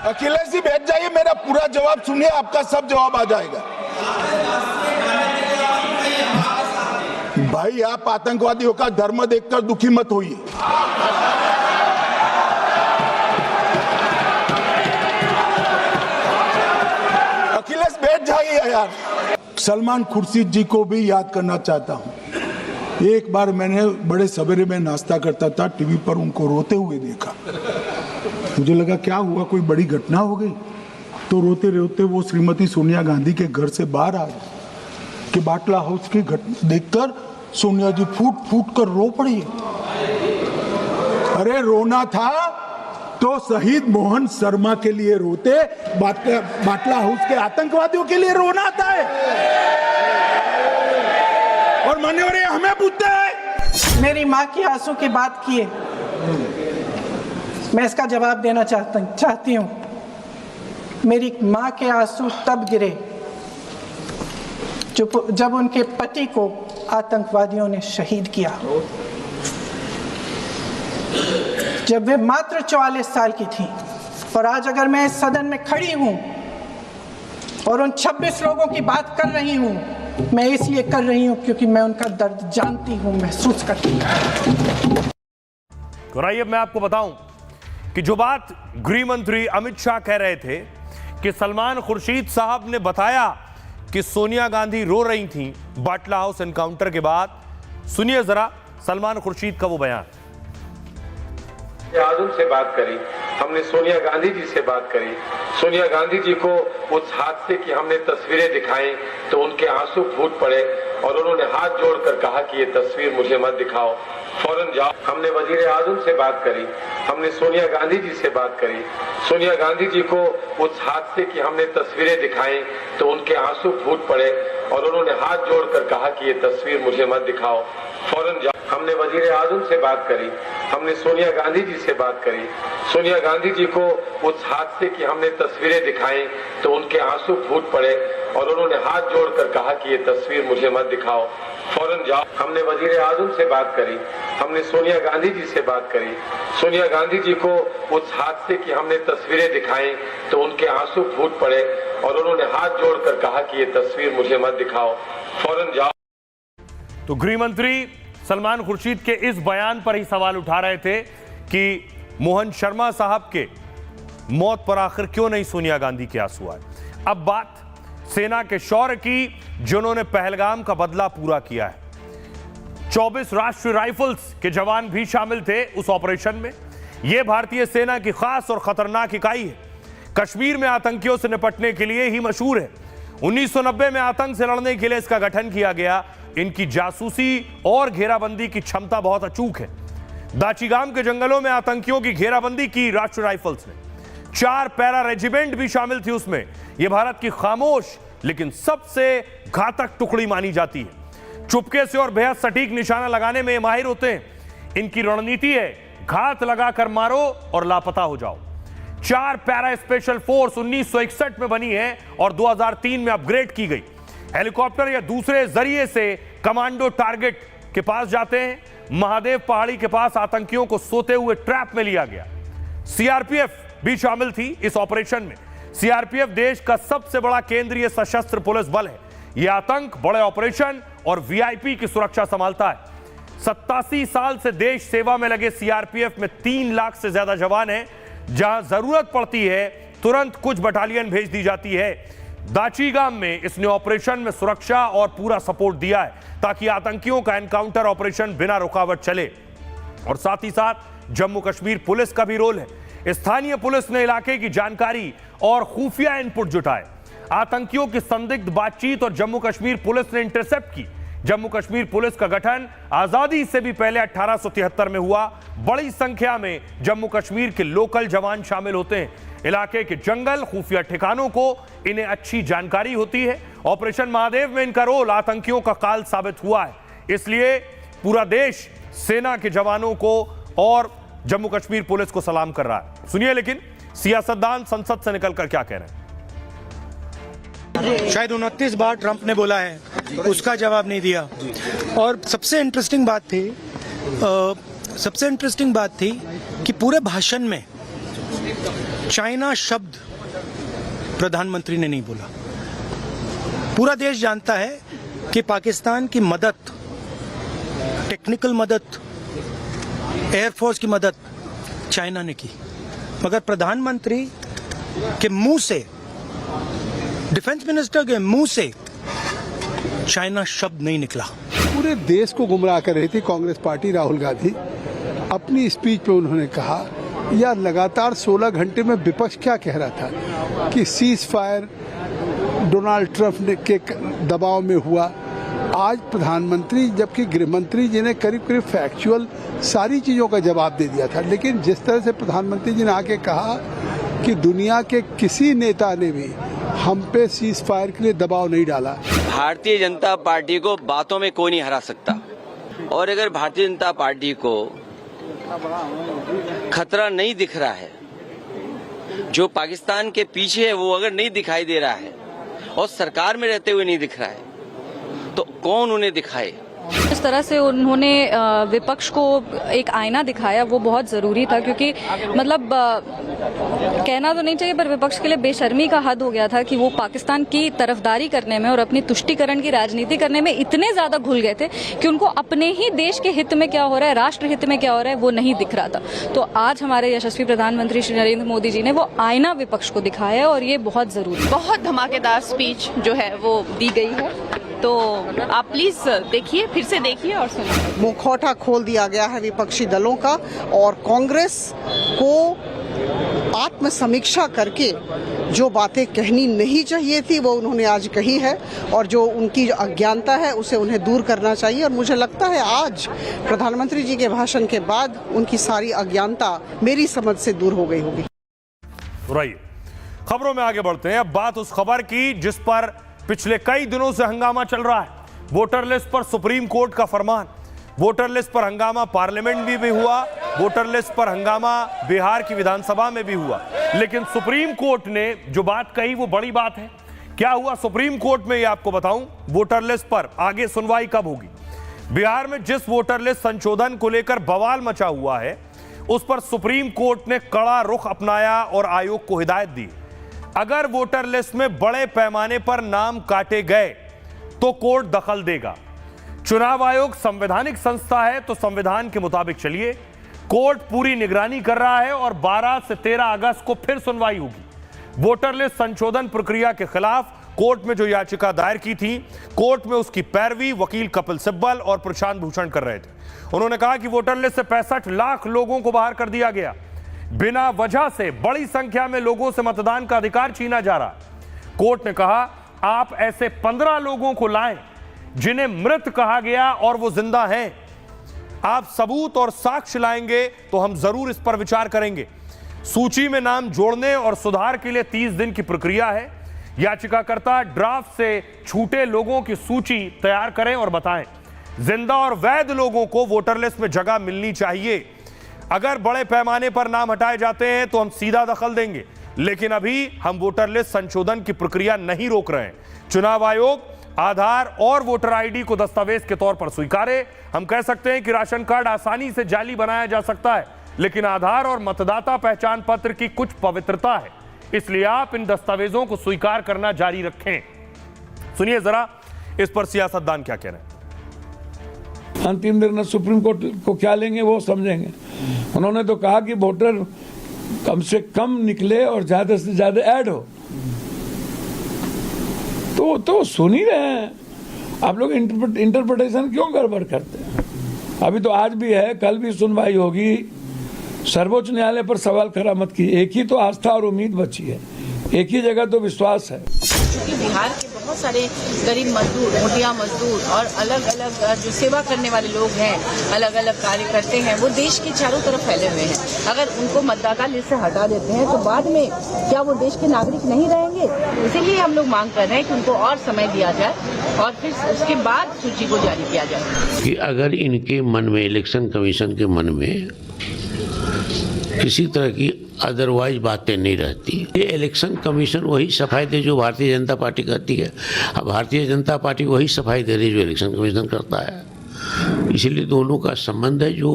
अखिलेश जी बैठ जाइए, मेरा पूरा जवाब सुनिए, आपका सब जवाब आ जाएगा। भाई आप आतंकवादियों का धर्म देखकर दुखी मत होइए। अखिलेश बैठ जाइए यार। सलमान खुर्शीद जी को भी याद करना चाहता हूं। एक बार मैंने बड़े सवेरे में नाश्ता करता था, टीवी पर उनको रोते हुए देखा। मुझे लगा क्या हुआ, कोई बड़ी घटना हो गई। तो रोते रोते वो श्रीमती सोनिया गांधी के घर से बाहर आ गए कि बाटला हाउस की घटना देखकर सोनिया जी फूट फूट कर रो पड़ी। अरे रोना था तो शहीद मोहन शर्मा के लिए रोते, बाटला हाउस के आतंकवादियों के लिए रोना आता है। और मान्यवर ये हमें पूछते हैं। मेरी माँ की आंसू की बात किए, मैं इसका जवाब देना चाहती हूँ। मेरी माँ के आंसू तब गिरे जब उनके पति को आतंकवादियों ने शहीद किया, जब वे मात्र 44 साल की थी। और आज अगर मैं इस सदन में खड़ी हूं और उन 26 लोगों की बात कर रही हूं, मैं इसलिए कर रही हूं क्योंकि मैं उनका दर्द जानती हूं, महसूस करती हूं। तो आइए मैं आपको बताऊं कि जो बात गृह मंत्री अमित शाह कह रहे थे कि सलमान खुर्शीद साहब ने बताया कि सोनिया गांधी रो रही थीं बाटला हाउस एनकाउंटर के बाद। सुनिए जरा सलमान खुर्शीद का वो बयान। आजम से बात करी, हमने सोनिया गांधी जी से बात करी। सोनिया गांधी जी को उस हादसे की हमने तस्वीरें दिखाई तो उनके आंसू फूट पड़े और उन्होंने हाथ जोड़कर कहा कि ये तस्वीर मुझे मत दिखाओ, फौरन जाओ। हमने वजीर आजम से बात करी, हमने सोनिया गांधी जी से बात करी। सोनिया गांधी जी को उस हादसे की हमने तस्वीरें दिखाई तो उनके आंसू फूट पड़े और उन्होंने हाथ जोड़कर कहा कि ये तस्वीर मुझे मत दिखाओ, फौरन जाओ। हमने वजीर आजम से बात करी, हमने सोनिया गांधी जी से बात करी। सोनिया गांधी जी को उस हादसे की हमने तस्वीरें दिखाई तो उनके आंसू फूट पड़े और उन्होंने हाथ जोड़कर कहा कि ये तस्वीर मुझे मत दिखाओ, फौरन जाओ। हमने वजीर आजम से बात करी, हमने सोनिया गांधी जी से बात करी। सोनिया गांधी जी को उस हादसे की हमने तस्वीरें दिखाई तो उनके आंसू फूट पड़े और उन्होंने हाथ जोड़कर कहा कि ये तस्वीर मुझे मत दिखाओ, फौरन जाओ। तो गृह मंत्री सलमान खुर्शीद के इस बयान पर ही सवाल उठा रहे थे कि मोहन शर्मा साहब के मौत पर आखिर क्यों नहीं सोनिया गांधी के आंसू आए। अब बात सेना के शौर्य की, जिन्होंने पहलगाम का बदला पूरा किया है। 24 राष्ट्रीय राइफल्स के जवान भी शामिल थे उस ऑपरेशन में। यह भारतीय सेना की खास और खतरनाक इकाई है। कश्मीर में आतंकियों से निपटने के लिए ही मशहूर है। 1990 में आतंक से लड़ने के लिए इसका गठन किया गया। इनकी जासूसी और घेराबंदी की क्षमता बहुत अचूक है। दाचीगाम के जंगलों में आतंकियों की घेराबंदी की राष्ट्रीय राइफल्स ने। 4 पैरा रेजिमेंट भी शामिल थी उसमें। यह भारत की खामोश लेकिन सबसे घातक टुकड़ी मानी जाती है। चुपके से और बेहद सटीक निशाना लगाने में ये माहिर होते हैं। इनकी रणनीति है घात लगाकर मारो और लापता हो जाओ। 4 पैरा स्पेशल फोर्स 1961 में बनी है और 2003 में अपग्रेड की गई। हेलीकॉप्टर या दूसरे जरिए से कमांडो टारगेट के पास जाते हैं। महादेव पहाड़ी के पास आतंकियों को सोते हुए ट्रैप में लिया गया। सीआरपीएफ भी शामिल थी इस ऑपरेशन में। सीआरपीएफ देश का सबसे बड़ा केंद्रीय सशस्त्र पुलिस बल है। यह आतंक, बड़े ऑपरेशन और वीआईपी की सुरक्षा संभालता है। 87 साल से देश सेवा में लगे सीआरपीएफ में 3 लाख से ज्यादा जवान हैं। जहां जरूरत पड़ती है तुरंत कुछ बटालियन भेज दी जाती है। दाचीगाम में इसने ऑपरेशन में सुरक्षा और पूरा सपोर्ट दिया है ताकि आतंकियों का एनकाउंटर ऑपरेशन बिना रुकावट चले। और साथ ही साथ जम्मू कश्मीर पुलिस का भी रोल है। स्थानीय पुलिस ने इलाके की जानकारी और खुफिया इनपुट जुटाए। आतंकियों की संदिग्ध बातचीत और जम्मू कश्मीर पुलिस ने इंटरसेप्ट की। जम्मू कश्मीर पुलिस का गठन आजादी से भी पहले 1873 में हुआ। बड़ी संख्या में जम्मू कश्मीर के लोकल जवान शामिल होते हैं। इलाके के जंगल, खुफिया ठिकानों को इन्हें अच्छी जानकारी होती है। ऑपरेशन महादेव में इनका रोल आतंकियों का काल साबित हुआ है। इसलिए पूरा देश सेना के जवानों को और जम्मू कश्मीर पुलिस को सलाम कर रहा है। सुनिए लेकिन सियासतदान संसद से निकलकर क्या कह रहे हैं। शायद 29 बार ट्रंप ने बोला है, उसका जवाब नहीं दिया। और सबसे इंटरेस्टिंग बात थी कि पूरे भाषण में चाइना शब्द प्रधानमंत्री ने नहीं बोला। पूरा देश जानता है कि पाकिस्तान की मदद, टेक्निकल मदद, एयरफोर्स की मदद चाइना ने की, मगर प्रधानमंत्री के मुंह से, डिफेंस मिनिस्टर के मुंह से चाइना शब्द नहीं निकला। पूरे देश को गुमराह कर रही थी कांग्रेस पार्टी। राहुल गांधी अपनी स्पीच पे उन्होंने कहा, यार लगातार 16 घंटे में विपक्ष क्या कह रहा था कि सीज फायर डोनाल्ड ट्रंप के दबाव में हुआ। आज प्रधानमंत्री, जबकि गृहमंत्री जी ने करीब करीब फैक्चुअल सारी चीज़ों का जवाब दे दिया था, लेकिन जिस तरह से प्रधानमंत्री जी ने आके कहा कि दुनिया के किसी नेता ने भी हम पे सीज फायर के लिए दबाव नहीं डाला। भारतीय जनता पार्टी को बातों में कोई नहीं हरा सकता, और अगर भारतीय जनता पार्टी को खतरा नहीं दिख रहा है, जो पाकिस्तान के पीछे है वो अगर नहीं दिखाई दे रहा है और सरकार में रहते हुए नहीं दिख रहा है, तो कौन उन्हें दिखाए। इस तरह से उन्होंने विपक्ष को एक आईना दिखाया, वो बहुत ज़रूरी था, क्योंकि मतलब कहना तो नहीं चाहिए पर विपक्ष के लिए बेशर्मी का हद हो गया था कि वो पाकिस्तान की तरफदारी करने में और अपनी तुष्टीकरण की राजनीति करने में इतने ज़्यादा घुल गए थे कि उनको अपने ही देश के हित में क्या हो रहा है, राष्ट्र हित में क्या हो रहा है, वो नहीं दिख रहा था। तो आज हमारे यशस्वी प्रधानमंत्री श्री नरेंद्र मोदी जी ने वो आईना विपक्ष को दिखाया और ये बहुत ज़रूरी। बहुत धमाकेदार स्पीच जो है वो दी गई है, तो आप प्लीज देखिए, फिर से देखिए और सुनिए। मुखौटा खोल दिया गया है विपक्षी दलों का, और कांग्रेस को आत्मसमीक्षा करके जो बातें कहनी नहीं चाहिए थी वो उन्होंने आज कही है, और जो उनकी अज्ञानता है उसे उन्हें दूर करना चाहिए। और मुझे लगता है आज प्रधानमंत्री जी के भाषण के बाद उनकी सारी अज्ञानता मेरी समझ से दूर हो गई होगी। खबरों में आगे बढ़ते हैं। अब बात उस खबर की जिस पर पिछले कई दिनों से हंगामा चल रहा है। वोटर लिस्ट पर सुप्रीम कोर्ट का फरमान। वोटर लिस्ट पर हंगामा पार्लियामेंट में भी हुआ, वोटर लिस्ट पर हंगामा बिहार की विधानसभा में भी हुआ, लेकिन सुप्रीम कोर्ट ने जो बात कही वो बड़ी बात है। क्या हुआ सुप्रीम कोर्ट में ये आपको बताऊं। वोटर लिस्ट पर आगे सुनवाई कब होगी। बिहार में जिस वोटर लिस्ट संशोधन को लेकर बवाल मचा हुआ है उस पर सुप्रीम कोर्ट ने कड़ा रुख अपनाया और आयोग को हिदायत दी। अगर वोटर लिस्ट में बड़े पैमाने पर नाम काटे गए तो कोर्ट दखल देगा। चुनाव आयोग संवैधानिक संस्था है तो संविधान के मुताबिक चलिए। कोर्ट पूरी निगरानी कर रहा है और 12 से 13 अगस्त को फिर सुनवाई होगी। वोटर लिस्ट संशोधन प्रक्रिया के खिलाफ कोर्ट में जो याचिका दायर की थी, कोर्ट में उसकी पैरवी वकील कपिल सिब्बल और प्रशांत भूषण कर रहे थे। उन्होंने कहा कि वोटर लिस्ट से 65 लाख लोगों को बाहर कर दिया गया। बिना वजह से बड़ी संख्या में लोगों से मतदान का अधिकार छीना जा रहा। कोर्ट ने कहा आप ऐसे 15 लोगों को लाएं जिन्हें मृत कहा गया और वो जिंदा हैं। आप सबूत और साक्ष्य लाएंगे तो हम जरूर इस पर विचार करेंगे। सूची में नाम जोड़ने और सुधार के लिए 30 दिन की प्रक्रिया है। याचिकाकर्ता ड्राफ्ट से छूटे लोगों की सूची तैयार करें और बताएं। जिंदा और वैध लोगों को वोटर लिस्ट में जगह मिलनी चाहिए। अगर बड़े पैमाने पर नाम हटाए जाते हैं तो हम सीधा दखल देंगे, लेकिन अभी हम वोटर लिस्ट संशोधन की प्रक्रिया नहीं रोक रहे हैं। चुनाव आयोग आधार और वोटर आईडी को दस्तावेज के तौर पर स्वीकारे। हम कह सकते हैं कि राशन कार्ड आसानी से जाली बनाया जा सकता है, लेकिन आधार और मतदाता पहचान पत्र की कुछ पवित्रता है, इसलिए आप इन दस्तावेजों को स्वीकार करना जारी रखें। सुनिए जरा इस पर सियासतदान क्या कह रहे हैं। अंतिम निर्णय सुप्रीम कोर्ट को क्या लेंगे वो समझेंगे। उन्होंने तो कहा कि वोटर कम से कम निकले और ज्यादा से ज्यादा ऐड हो, तो सुन ही रहे हैं। आप लोग इंटरप्रिटेशन क्यों गड़बड़ करते हैं? अभी तो आज भी है, कल भी सुनवाई होगी। सर्वोच्च न्यायालय पर सवाल खड़ा मत कीजिए। एक ही तो आस्था और उम्मीद बची है, एक ही जगह तो विश्वास है। क्योंकि बिहार के बहुत सारे गरीब मजदूर, मोटिया मजदूर और अलग अलग जो सेवा करने वाले लोग हैं, अलग अलग कार्य करते हैं, वो देश के चारों तरफ फैले हुए हैं। अगर उनको मतदाता लिस्ट से हटा देते हैं तो बाद में क्या वो देश के नागरिक नहीं रहेंगे? इसीलिए हम लोग मांग कर रहे हैं कि उनको और समय दिया जाए और फिर उसके बाद सूची को जारी किया जाए। कि अगर इनके मन में, इलेक्शन कमीशन के मन में किसी तरह की अदरवाइज बातें नहीं रहती, ये इलेक्शन कमीशन वही सफाई दे जो भारतीय जनता पार्टी करती है। अब भारतीय जनता पार्टी वही सफाई दे रही है जो इलेक्शन कमीशन करता है। इसलिए दोनों का संबंध है। जो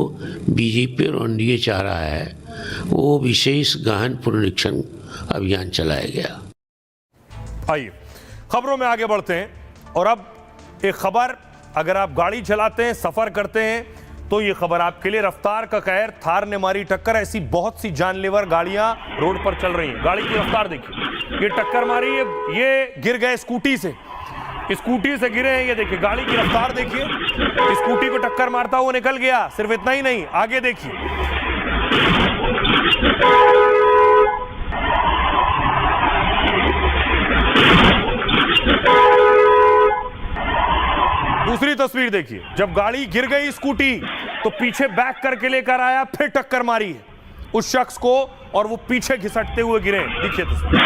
बीजेपी और एनडीए चाह रहा है वो विशेष गहन पुनरीक्षण अभियान चलाया गया। आइए खबरों में आगे बढ़ते हैं। और अब एक खबर, अगर आप गाड़ी चलाते हैं, सफर करते हैं, तो ये खबर आपके लिए। रफ्तार का कहर, थार ने मारी टक्कर। ऐसी बहुत सी जानलेवा गाड़ियां रोड पर चल रही हैं। गाड़ी की रफ्तार देखिए, ये टक्कर मारी है, ये गिर गए स्कूटी से गिरे हैं। ये देखिए गाड़ी की रफ्तार देखिए, स्कूटी को टक्कर मारता हुआ निकल गया। सिर्फ इतना ही नहीं, आगे देखिए, दूसरी तस्वीर देखिए, जब गाड़ी गिर गई स्कूटी तो पीछे बैक करके लेकर आया, फिर टक्कर मारी है उस शख्स को और वो पीछे घिसटते हुए गिरे। देखिए तस्वीर।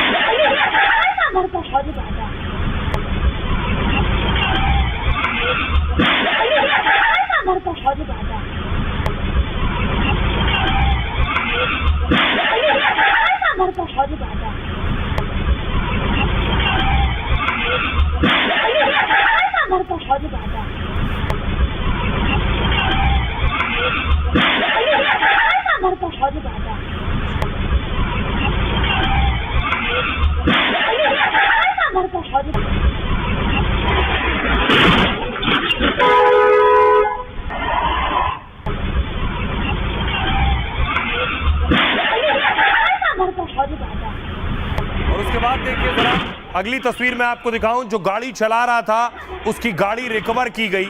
और उसके बाद देखिए जरा अगली तस्वीर मैं आपको दिखाऊं, जो गाड़ी चला रहा था उसकी गाड़ी रिकवर की गई।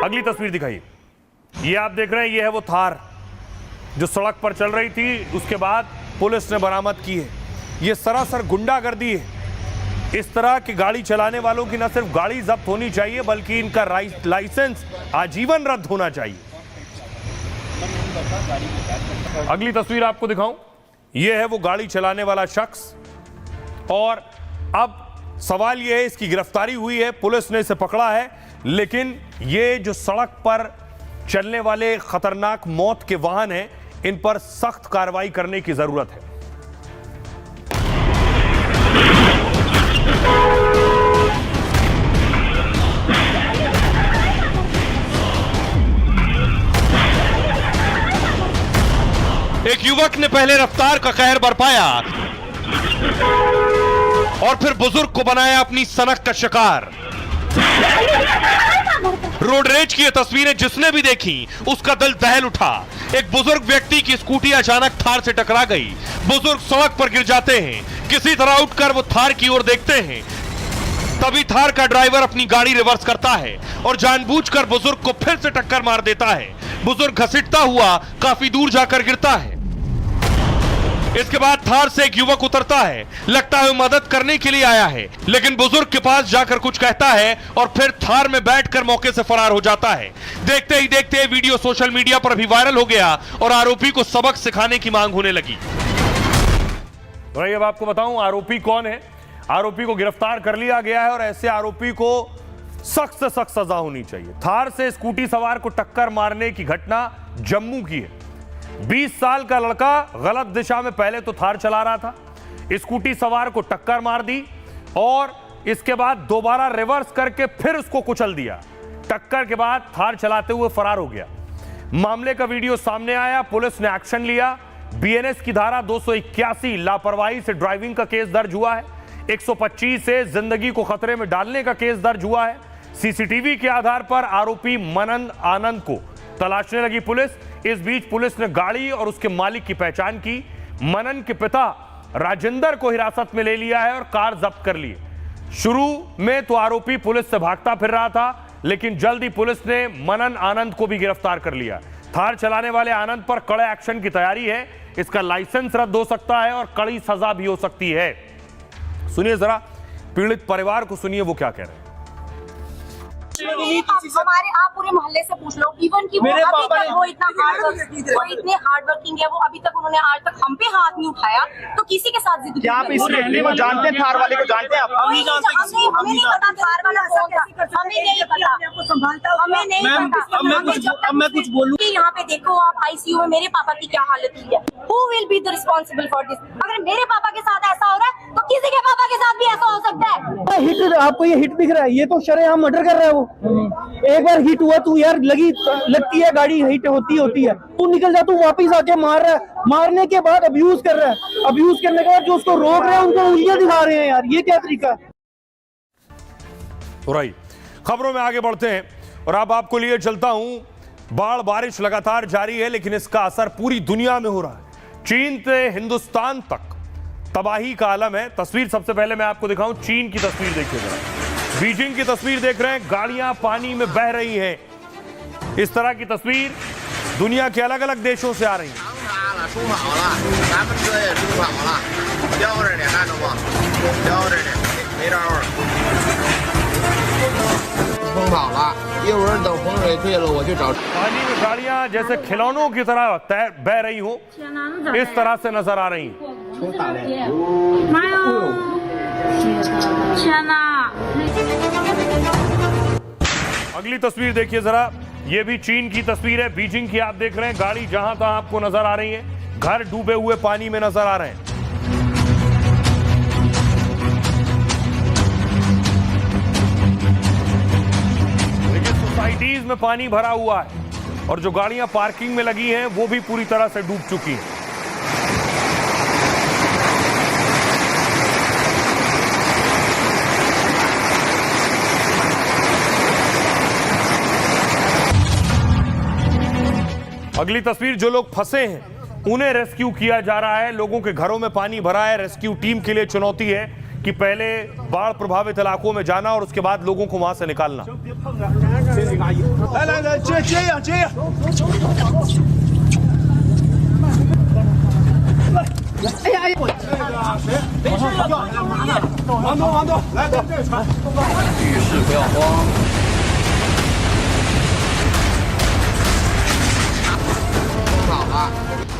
अगली तस्वीर दिखाइए, ये आप देख रहे हैं, ये है वो थार जो सड़क पर चल रही थी, उसके बाद पुलिस ने बरामद की है। ये सरासर गुंडागर्दी है। इस तरह की गाड़ी चलाने वालों की न सिर्फ गाड़ी जब्त होनी चाहिए बल्कि इनका लाइसेंस आजीवन रद्द होना चाहिए। अगली तस्वीर आपको दिखाऊं, यह है वो गाड़ी चलाने वाला शख्स और अब सवाल यह है, इसकी गिरफ्तारी हुई है, पुलिस ने इसे पकड़ा है, लेकिन ये जो सड़क पर चलने वाले खतरनाक मौत के वाहन हैं, इन पर सख्त कार्रवाई करने की जरूरत है। एक युवक ने पहले रफ्तार का कहर बरपाया और फिर बुजुर्ग को बनाया अपनी सनक का शिकार। रोड रेज की ये तस्वीरें जिसने भी देखी उसका दिल दहल उठा। एक बुजुर्ग व्यक्ति की स्कूटी अचानक थार से टकरा गई। बुजुर्ग सड़क पर गिर जाते हैं, किसी तरह उठकर वो थार की ओर देखते हैं, तभी थार का ड्राइवर अपनी गाड़ी रिवर्स करता है और जानबूझकर बुजुर्ग को फिर से टक्कर मार देता है। बुजुर्ग घसीटता हुआ काफी दूर जाकर गिरता है। इसके बाद थार से एक युवक उतरता है, लगता है वो मदद करने के लिए आया है, लेकिन बुजुर्ग के पास जाकर कुछ कहता है और फिर थार में बैठकर मौके से फरार हो जाता है। देखते ही देखते वीडियो सोशल मीडिया पर भी वायरल हो गया और आरोपी को सबक सिखाने की मांग होने लगी। भाई अब आपको बताऊं आरोपी कौन है। आरोपी को गिरफ्तार कर लिया गया है और ऐसे आरोपी को सख्त से सख्त सजा होनी चाहिए। थार से स्कूटी सवार को टक्कर मारने की घटना जम्मू की है। 20 साल का लड़का गलत दिशा में पहले तो थार चला रहा था, स्कूटी सवार को टक्कर मार दी और इसके बाद दोबारा रिवर्स करके फिर उसको कुचल दिया। टक्कर के बाद थार चलाते हुए फरार हो गया। मामले का वीडियो सामने आया, पुलिस ने एक्शन लिया। बीएनएस की धारा 281 लापरवाही से ड्राइविंग का केस दर्ज हुआ है। 125 से जिंदगी को खतरे में डालने का केस दर्ज हुआ है। सीसीटीवी के आधार पर आरोपी मनन आनंद को तलाशने लगी पुलिस। इस बीच पुलिस ने गाड़ी और उसके मालिक की पहचान की। मनन के पिता राजेंद्र को हिरासत में ले लिया है और कार जब्त कर ली। शुरू में तो आरोपी पुलिस से भागता फिर रहा था, लेकिन जल्द ही पुलिस ने मनन आनंद को भी गिरफ्तार कर लिया। थार चलाने वाले आनंद पर कड़े एक्शन की तैयारी है। इसका लाइसेंस रद्द हो सकता है और कड़ी सजा भी हो सकती है। सुनिए जरा पीड़ित परिवार को, सुनिए वो क्या कह रहे हैं। हमारे आप पूरे मोहल्ले से पूछ लो, इवन कि वो अभी तक वो इतना इतने हार्ड वर्किंग है, वो अभी तक उन्होंने आज तक हम पे हाथ नहीं उठाया, तो किसी के साथ जिद क्या आप इस रहने को जानते हैं? थार वाले को जानते हैं आप? हमें नहीं पता थार वाला कौन था, हमें नहीं पता, हमें नहीं पता। अब मैं कुछ बोलूं? यहाँ पे देखो आप आईसीयू में मेरे पापा की क्या हालत हुई है। Who will be the responsible for this? अगर मेरे पापा के साथ ऐसा हो रहा है तो किसी के पापा के साथ भी ऐसा हो सकता है। हिट, आपको ये हिट दिख रहा है, ये तो शरेआम मर्डर कर रहा है वो। एक बार हिट हुआ तू यार, लगती है गाड़ी, हिट होती है, तू निकल जा, तू वापिस आके मार रहा है। मारने के बाद अब्यूज कर रहा है, अब्यूज करने के बाद जो उसको रोक रहे हैं उनको उंगलियां दिखा रहे हैं। यार ये क्या तरीका है? खबरों में आगे बढ़ते हैं और अब आपको लिए चलता हूं। बाढ़ बारिश लगातार जारी है, लेकिन इसका असर पूरी दुनिया में हो रहा है। चीन से हिंदुस्तान तक तबाही का आलम है। तस्वीर सबसे पहले मैं आपको दिखाऊं, चीन की तस्वीर देखिए जरा। बीजिंग की तस्वीर देख रहे हैं, गाड़ियां पानी में बह रही हैं। इस तरह की तस्वीर दुनिया के अलग अलग देशों से आ रही है। पानी में गाड़ियां जैसे खिलौनों की तरह बह रही हो, इस तरह से नजर आ रही हैं। अगली तस्वीर देखिए जरा, ये भी चीन की तस्वीर है, बीजिंग की। आप देख रहे हैं गाड़ी जहां तहां आपको नजर आ रही है, घर डूबे हुए पानी में नजर आ रहे हैं। देखिए सोसाइटीज में पानी भरा हुआ है और जो गाड़ियां पार्किंग में लगी हैं वो भी पूरी तरह से डूब चुकी हैं। अगली तस्वीर, जो लोग फंसे हैं उन्हें रेस्क्यू किया जा रहा है। लोगों के घरों में पानी भरा है। रेस्क्यू टीम के लिए चुनौती है कि पहले बाढ़ प्रभावित इलाकों में जाना और उसके बाद लोगों को वहां से निकालना।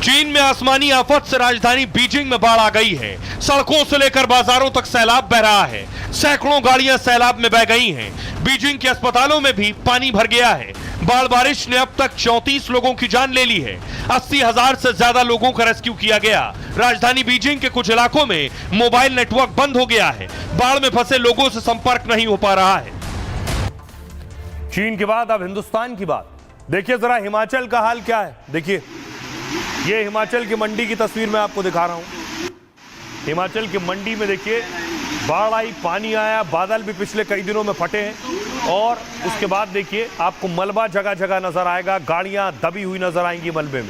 चीन में आसमानी आफत से राजधानी बीजिंग में बाढ़ आ गई है। सड़कों से लेकर बाजारों तक सैलाब बह रहा है। सैकड़ों गाड़ियां सैलाब में बह गई हैं। बीजिंग के अस्पतालों में भी पानी भर गया है। बाढ़ बारिश ने अब तक 34 लोगों की जान ले ली है। 80,000 से ज्यादा लोगों का रेस्क्यू किया गया। राजधानी बीजिंग के कुछ इलाकों में मोबाइल नेटवर्क बंद हो गया है। बाढ़ में फंसे लोगों से संपर्क नहीं हो पा रहा है। चीन के बाद अब हिंदुस्तान की बात देखिए जरा। हिमाचल का हाल क्या है देखिए। ये हिमाचल की मंडी की तस्वीर मैं आपको दिखा रहा हूं। हिमाचल की मंडी में देखिए बाढ़ आई, पानी आया, बादल भी पिछले कई दिनों में फटे हैं और उसके बाद देखिए आपको मलबा जगह जगह नजर आएगा। गाड़ियां दबी हुई नजर आएंगी मलबे में।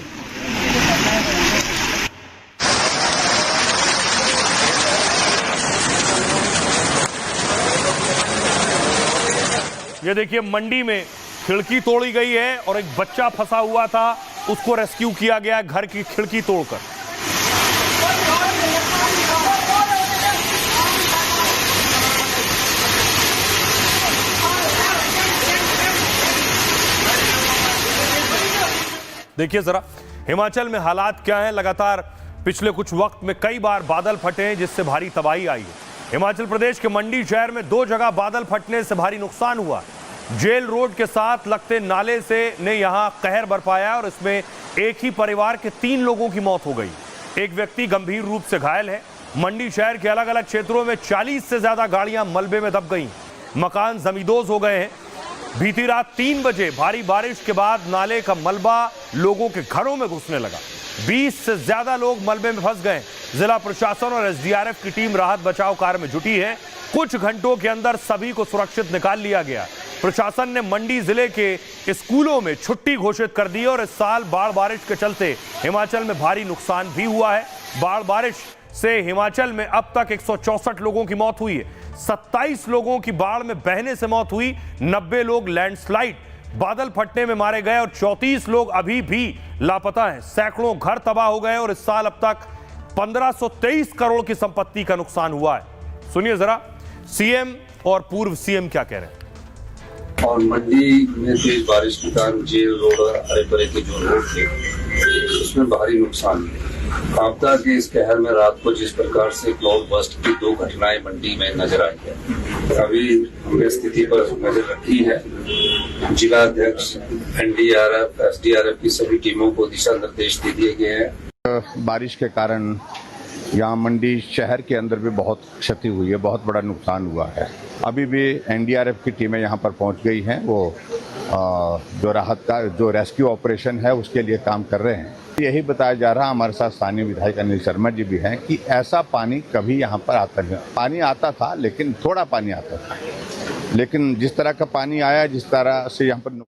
ये देखिए मंडी में खिड़की तोड़ी गई है और एक बच्चा फंसा हुआ था, उसको रेस्क्यू किया गया घर की खिड़की तोड़कर। देखिए जरा हिमाचल में हालात क्या हैं। लगातार पिछले कुछ वक्त में कई बार बादल फटे हैं जिससे भारी तबाही आई है। हिमाचल प्रदेश के मंडी शहर में 2 जगह बादल फटने से भारी नुकसान हुआ। जेल रोड के साथ लगते नाले से ने यहां कहर बरपाया और इसमें एक ही परिवार के 3 लोगों की मौत हो गई, एक व्यक्ति गंभीर रूप से घायल है। मंडी शहर के अलग अलग क्षेत्रों में 40 से ज्यादा गाड़ियां मलबे में दब गई, मकान जमींदोज हो गए हैं। बीती रात 3 बजे भारी बारिश के बाद नाले का मलबा लोगों के घरों में घुसने लगा। 20 से ज्यादा लोग मलबे में फंस गए। जिला प्रशासन और एसडीआरएफ की टीम राहत बचाव कार्य में जुटी है। कुछ घंटों के अंदर सभी को सुरक्षित निकाल लिया गया। प्रशासन ने मंडी जिले के स्कूलों में छुट्टी घोषित कर दी और इस साल बाढ़ बारिश के चलते हिमाचल में भारी नुकसान भी हुआ है। बाढ़ बारिश से हिमाचल में अब तक 164 लोगों की मौत हुई है। 27 लोगों की बाढ़ में बहने से मौत हुई। 90 लोग लैंडस्लाइड बादल फटने में मारे गए और 34 लोग अभी भी लापता हैं। सैकड़ों घर तबाह हो गए और इस साल अब तक 1523 करोड़ की संपत्ति का नुकसान हुआ है। सुनिए जरा सीएम और पूर्व सीएम क्या कह रहे हैं। और मंडी में तेज बारिश के कारण जेल रोड हरे भरे के जो रोड थे उसमें भारी नुकसान हुआ। आपदा के इस कहर में रात को जिस प्रकार से क्लाउड बस्ट की 2 घटनाएं मंडी में नजर आई है, अभी हमने स्थिति पर नजर रखी है। जिला अध्यक्ष, एनडीआरएफ, एसडीआरएफ की सभी टीमों को दिशा निर्देश दे दिए गए हैं। बारिश के कारण यहाँ मंडी शहर के अंदर भी बहुत क्षति हुई है, बहुत बड़ा नुकसान हुआ है। अभी भी एनडीआरएफ की टीमें यहाँ पर पहुँच गई हैं। वो जो राहत का जो रेस्क्यू ऑपरेशन है उसके लिए काम कर रहे हैं। यही बताया जा रहा, हमारे साथ स्थानीय विधायक अनिल शर्मा जी भी हैं, कि ऐसा पानी कभी यहाँ पर आता नहीं। पानी आता था लेकिन थोड़ा पानी आता था, लेकिन जिस तरह का पानी आया, जिस तरह से यहाँ पर।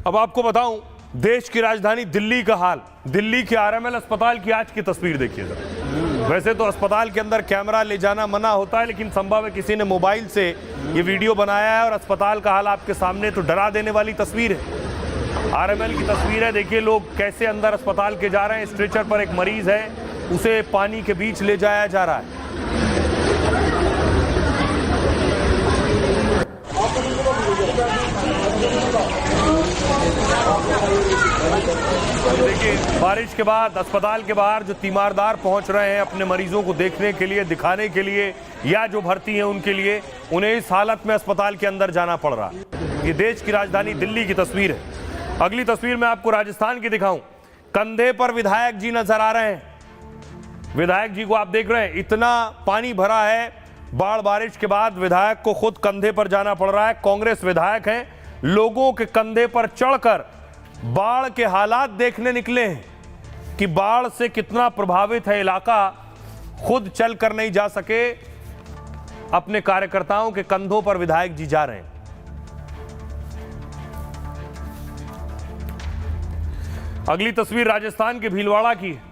अब आपको बताऊं देश की राजधानी दिल्ली का हाल। दिल्ली के आरएमएल अस्पताल की आज की तस्वीर देखिए जरा। वैसे तो अस्पताल के अंदर कैमरा ले जाना मना होता है, लेकिन संभव है किसी ने मोबाइल से ये वीडियो बनाया है और अस्पताल का हाल आपके सामने। तो डरा देने वाली तस्वीर है, आरएमएल की तस्वीर है। देखिए लोग कैसे अंदर अस्पताल के जा रहे हैं। स्ट्रेचर पर एक मरीज है, उसे पानी के बीच ले जाया जा रहा है। देखिए बारिश के बाद अस्पताल के बाहर जो तीमारदार पहुंच रहे हैं अपने मरीजों को देखने के लिए, दिखाने के लिए, या जो भर्ती हैं उनके लिए, उन्हें इस हालत में अस्पताल के अंदर जाना पड़ रहा है। ये देश की राजधानी दिल्ली की तस्वीर है। अगली तस्वीर मैं आपको राजस्थान की दिखाऊं। कंधे पर विधायक जी नजर आ रहे हैं। विधायक जी को आप देख रहे हैं, इतना पानी भरा है। बाढ़ बारिश के बाद विधायक को खुद कंधे पर जाना पड़ रहा है। कांग्रेस विधायक हैं, लोगों के कंधे पर चढ़कर बाढ़ के हालात देखने निकले हैं कि बाढ़ से कितना प्रभावित है इलाका। खुद चल कर नहीं जा सके, अपने कार्यकर्ताओं के कंधों पर विधायक जी जा रहे हैं। अगली तस्वीर राजस्थान के भीलवाड़ा की है।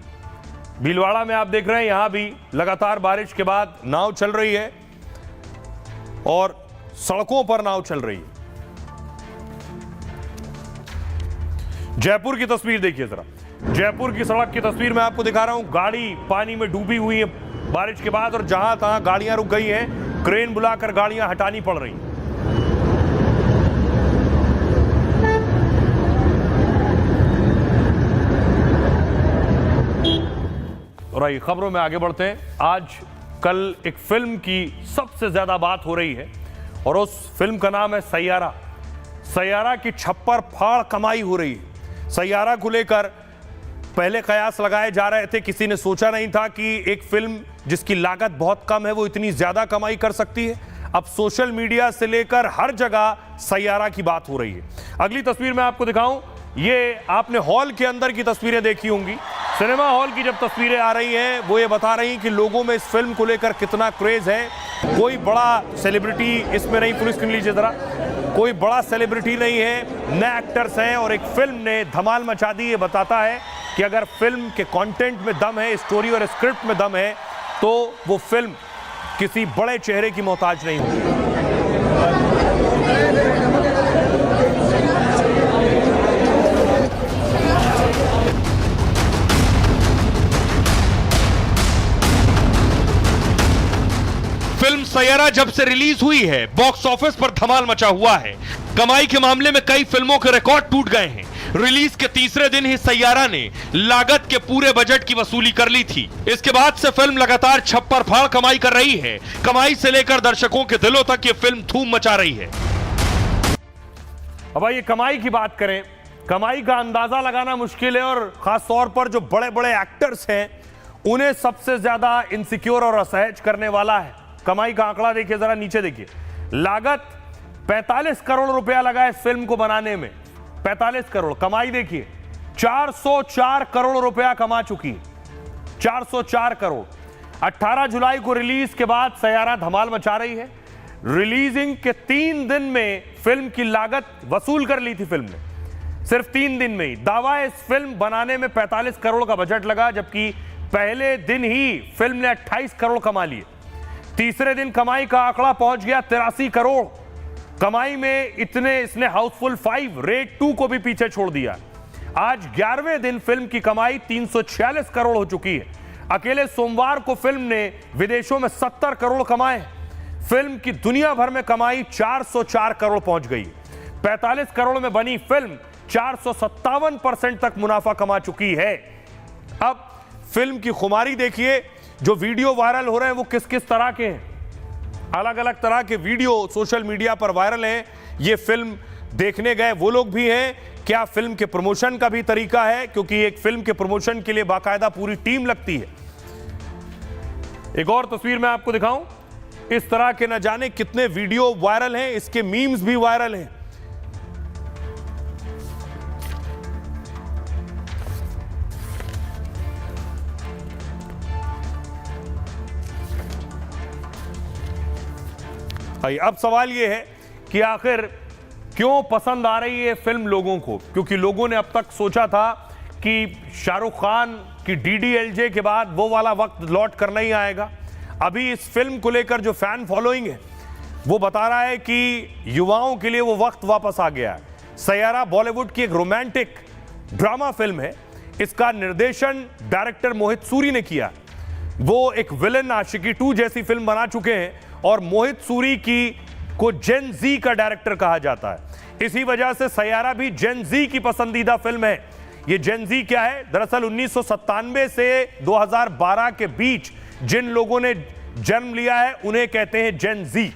भीलवाड़ा में आप देख रहे हैं, यहां भी लगातार बारिश के बाद नाव चल रही है और सड़कों पर नाव चल रही है। जयपुर की तस्वीर देखिए जरा। जयपुर की सड़क की तस्वीर मैं आपको दिखा रहा हूं। गाड़ी पानी में डूबी हुई है बारिश के बाद और जहां तहां गाड़ियां रुक गई हैं। क्रेन बुलाकर गाड़ियां हटानी पड़ रही हैं। और आइए खबरों में आगे बढ़ते हैं। आज कल एक फिल्म की सबसे ज्यादा बात हो रही है और उस फिल्म का नाम है सैयारा। सैयारा की छप्पर फाड़ कमाई हो रही है। सैयारा को लेकर पहले कयास लगाए जा रहे थे। किसी ने सोचा नहीं था कि एक फिल्म जिसकी लागत बहुत कम है वो इतनी ज्यादा कमाई कर सकती है। अब सोशल मीडिया से लेकर हर जगह सैयारा की बात हो रही है। अगली तस्वीर मैं आपको दिखाऊं, ये आपने हॉल के अंदर की तस्वीरें देखी होंगी। सिनेमा हॉल की जब तस्वीरें आ रही हैं वो ये बता रही कि लोगों में इस फिल्म को लेकर कितना क्रेज है। कोई बड़ा सेलिब्रिटी इसमें नहीं, पुलिस सुन लीजिए जरा, कोई बड़ा सेलिब्रिटी नहीं है, नए एक्टर्स हैं और एक फिल्म ने धमाल मचा दी। ये बताता है कि अगर फिल्म के कंटेंट में दम है, स्टोरी और स्क्रिप्ट में दम है, तो वो फिल्म किसी बड़े चेहरे की मोहताज नहीं होगी। फिल्म सैयारा जब से रिलीज हुई है बॉक्स ऑफिस पर धमाल मचा हुआ है। कमाई के मामले में कई फिल्मों के रिकॉर्ड टूट गए हैं। रिलीज के तीसरे दिन ही सैयारा ने लागत के पूरे बजट की वसूली कर ली थी। इसके बाद से फिल्म लगातार छप्पर फाड़ कमाई कर रही है। कमाई से लेकर दर्शकों के दिलों तक ये फिल्म धूम मचा रही है। अब आइए कमाई की बात करें कमाई का अंदाजा लगाना मुश्किल है और खास तौर पर जो बड़े बड़े एक्टर्स हैं उन्हें सबसे ज्यादा इनसिक्योर और असहज करने वाला है। कमाई का आंकड़ा देखिए, जरा नीचे देखिए। लागत 45 करोड़ रुपया लगा इस फिल्म को बनाने में, 45 करोड़। कमाई देखिए 404 करोड़ रुपया कमा चुकी, 404 करोड़। 18 जुलाई को रिलीज के बाद सैयारा धमाल मचा रही है। रिलीजिंग के 3 दिन में फिल्म की लागत वसूल कर ली थी फिल्म ने, सिर्फ 3 दिन में ही। दावा है इस फिल्म बनाने में 45 करोड़ का बजट लगा, जबकि पहले दिन ही फिल्म ने 28 करोड़ कमा लिए। तीसरे दिन कमाई का आंकड़ा पहुंच गया 83 करोड़। कमाई में इसने हाउसफुल 5 रेड 2 को भी पीछे छोड़ दिया। आज 11वें दिन फिल्म की कमाई 346 करोड़ हो चुकी है। अकेले सोमवार को फिल्म ने विदेशों में 70 करोड़ कमाए। फिल्म की दुनिया भर में कमाई 404 करोड़ पहुंच गई। 45 करोड़ में बनी फिल्म 457% तक मुनाफा कमा चुकी है। अब फिल्म की खुमारी देखिए, जो वीडियो वायरल हो रहे हैं वो किस किस तरह के हैं। अलग अलग तरह के वीडियो सोशल मीडिया पर वायरल हैं। ये फिल्म देखने गए वो लोग भी हैं, क्या फिल्म के प्रमोशन का भी तरीका है, क्योंकि एक फिल्म के प्रमोशन के लिए बाकायदा पूरी टीम लगती है। एक और तस्वीर मैं आपको दिखाऊं, इस तरह के न जाने कितने वीडियो वायरल हैं, इसके मीम्स भी वायरल हैं। अब सवाल यह है कि आखिर क्यों पसंद आ रही है फिल्म लोगों को, क्योंकि लोगों ने अब तक सोचा था कि शाहरुख खान की DDLJ के बाद वो वाला वक्त लौट कर नहीं आएगा। अभी इस फिल्म को लेकर जो फैन फॉलोइंग है वो बता रहा है कि युवाओं के लिए वो वक्त वापस आ गया है। सैयारा बॉलीवुड की एक रोमांटिक ड्रामा फिल्म है। इसका निर्देशन डायरेक्टर मोहित सूरी ने किया। वो एक विलन आशिकी 2 जैसी फिल्म बना चुके हैं और मोहित सूरी को जेन जी का डायरेक्टर कहा जाता है। इसी वजह से सैयारा भी जेन जी की पसंदीदा फिल्म है। ये जेन जी क्या है? दरअसल 1997 से 2012 के बीच जिन लोगों ने जन्म लिया है उन्हें कहते हैं जेन जी।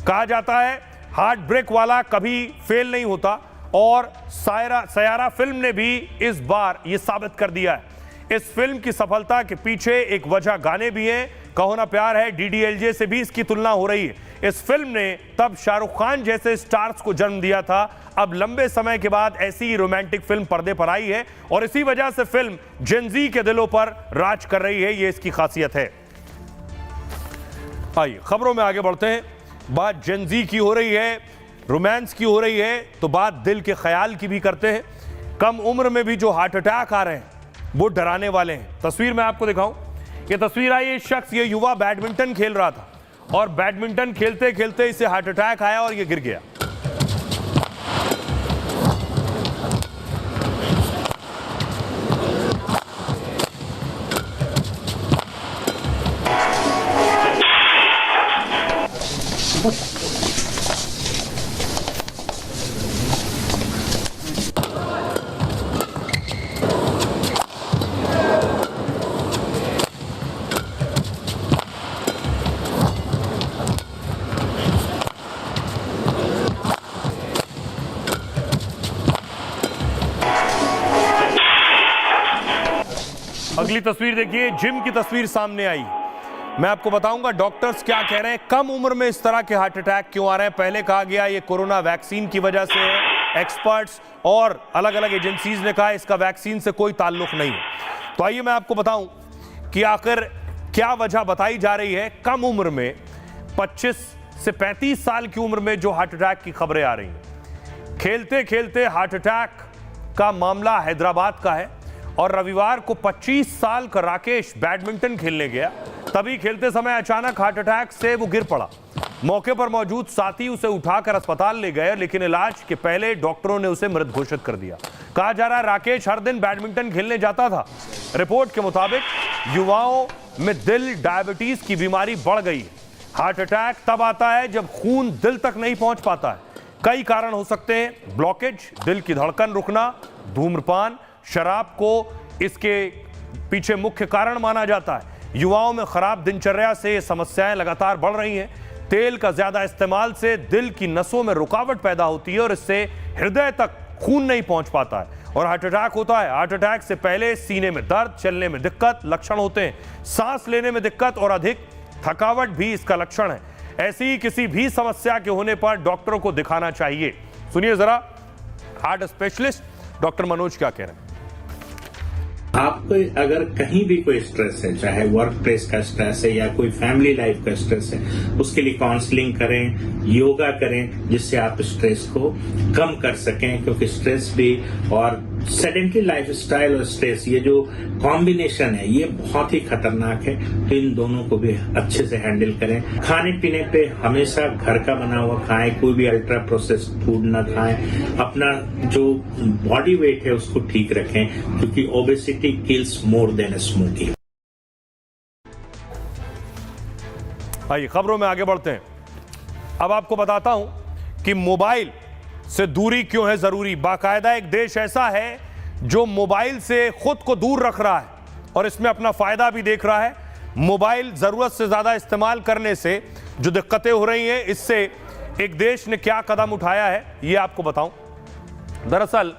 कहा जाता है हार्ट ब्रेक वाला कभी फेल नहीं होता, और सैयारा फिल्म ने भी इस बार यह साबित कर दिया है। इस फिल्म की सफलता के पीछे एक वजह गाने भी हैं। कहो ना प्यार है DDLJ से भी इसकी तुलना हो रही है। इस फिल्म ने तब शाहरुख खान जैसे स्टार्स को जन्म दिया था। अब लंबे समय के बाद ऐसी ही रोमांटिक फिल्म पर्दे पर आई है और इसी वजह से फिल्म जेन जी के दिलों पर राज कर रही है। ये इसकी खासियत है। आइए खबरों में आगे बढ़ते हैं। बात जेन जी की हो रही है, रोमांस की हो रही है, तो बात दिल के ख्याल की भी करते हैं। कम उम्र में भी जो हार्ट अटैक आ रहे हैं वो डराने वाले हैं। तस्वीर मैं आपको दिखाऊं, ये तस्वीर आई, ये शख्स, ये युवा बैडमिंटन खेल रहा था और बैडमिंटन खेलते खेलते इसे हार्ट अटैक आया और ये गिर गया। अगली तस्वीर देखिए, जिम की तस्वीर सामने आई। मैं आपको बताऊंगा डॉक्टर्स क्या कह रहे हैं, कम उम्र में इस तरह के हार्ट अटैक क्यों आ रहे हैं। पहले कहा गया ये कोरोना वैक्सीन की वजह से है, एक्सपर्ट्स और अलग अलग एजेंसीज ने कहा इसका वैक्सीन से कोई ताल्लुक नहीं है। तो आइए मैं आपको बताऊं कि आखिर क्या वजह बताई जा रही है। कम उम्र में 25 से 35 साल की उम्र में जो हार्ट अटैक की खबरें आ रही हैं, खेलते खेलते हार्ट अटैक का मामला हैदराबाद का है। और रविवार को 25 साल का राकेश बैडमिंटन खेलने गया, तभी खेलते समय अचानक हार्ट अटैक से वो गिर पड़ा। मौके पर मौजूद साथी उसे उठाकर अस्पताल ले गए, लेकिन इलाज के पहले डॉक्टरों ने उसे मृत घोषित कर दिया। कहा जा रहा है राकेश हर दिन बैडमिंटन खेलने जाता था। रिपोर्ट के मुताबिक युवाओं में दिल डायबिटीज की बीमारी बढ़ गई। हार्ट अटैक तब आता है जब खून दिल तक नहीं पहुंच पाता है। कई कारण हो सकते हैं, ब्लॉकेज, दिल की धड़कन रुकना, धूम्रपान, शराब को इसके पीछे मुख्य कारण माना जाता है। युवाओं में खराब दिनचर्या से ये समस्याएं लगातार बढ़ रही हैं। तेल का ज्यादा इस्तेमाल से दिल की नसों में रुकावट पैदा होती है और इससे हृदय तक खून नहीं पहुंच पाता है और हार्ट अटैक होता है। हार्ट अटैक से पहले सीने में दर्द, चलने में दिक्कत लक्षण होते हैं। सांस लेने में दिक्कत और अधिक थकावट भी इसका लक्षण है। ऐसी ही किसी भी समस्या के होने पर डॉक्टरों को दिखाना चाहिए। सुनिए जरा हार्ट स्पेशलिस्ट डॉक्टर मनोज क्या कह रहे हैं। आपको अगर कहीं भी कोई स्ट्रेस है, चाहे वर्क प्लेस का स्ट्रेस है या कोई फैमिली लाइफ का स्ट्रेस है, उसके लिए काउंसलिंग करें, योगा करें, जिससे आप स्ट्रेस को कम कर सकें। क्योंकि स्ट्रेस भी और सेडेंटरी लाइफस्टाइल और स्ट्रेस, ये जो कॉम्बिनेशन है ये बहुत ही खतरनाक है। तो इन दोनों को भी अच्छे से हैंडल करें। खाने पीने पे हमेशा घर का बना हुआ खाएं, कोई भी अल्ट्रा प्रोसेस्ड फूड ना खाएं। अपना जो बॉडी वेट है उसको ठीक रखें, क्योंकि obesity kills more than smoking। आइए खबरों में आगे बढ़ते हैं। अब आपको बताता हूं कि मोबाइल से दूरी क्यों है जरूरी। बाकायदा एक देश ऐसा है जो मोबाइल से खुद को दूर रख रहा है और इसमें अपना फायदा भी देख रहा है। मोबाइल जरूरत से ज्यादा इस्तेमाल करने से जो दिक्कतें हो रही हैं, इससे एक देश ने क्या कदम उठाया है ये आपको बताऊं। दरअसल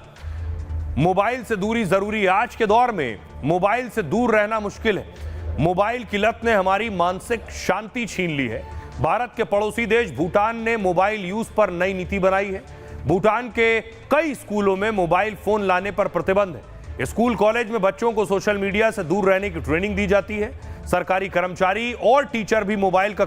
मोबाइल से दूरी जरूरी है। आज के दौर में मोबाइल से दूर रहना मुश्किल है। मोबाइल की लत ने हमारी मानसिक शांति छीन ली है। भारत के पड़ोसी देश भूटान ने मोबाइल यूज पर नई नीति बनाई है। भूटान के कई स्कूलों में मोबाइल फोन लाने पर प्रतिबंध है। स्कूल कॉलेज में बच्चों को सोशल मीडिया से दूर रहने की ट्रेनिंग दी जाती है। सरकारी कर्मचारी और टीचर भी मोबाइल का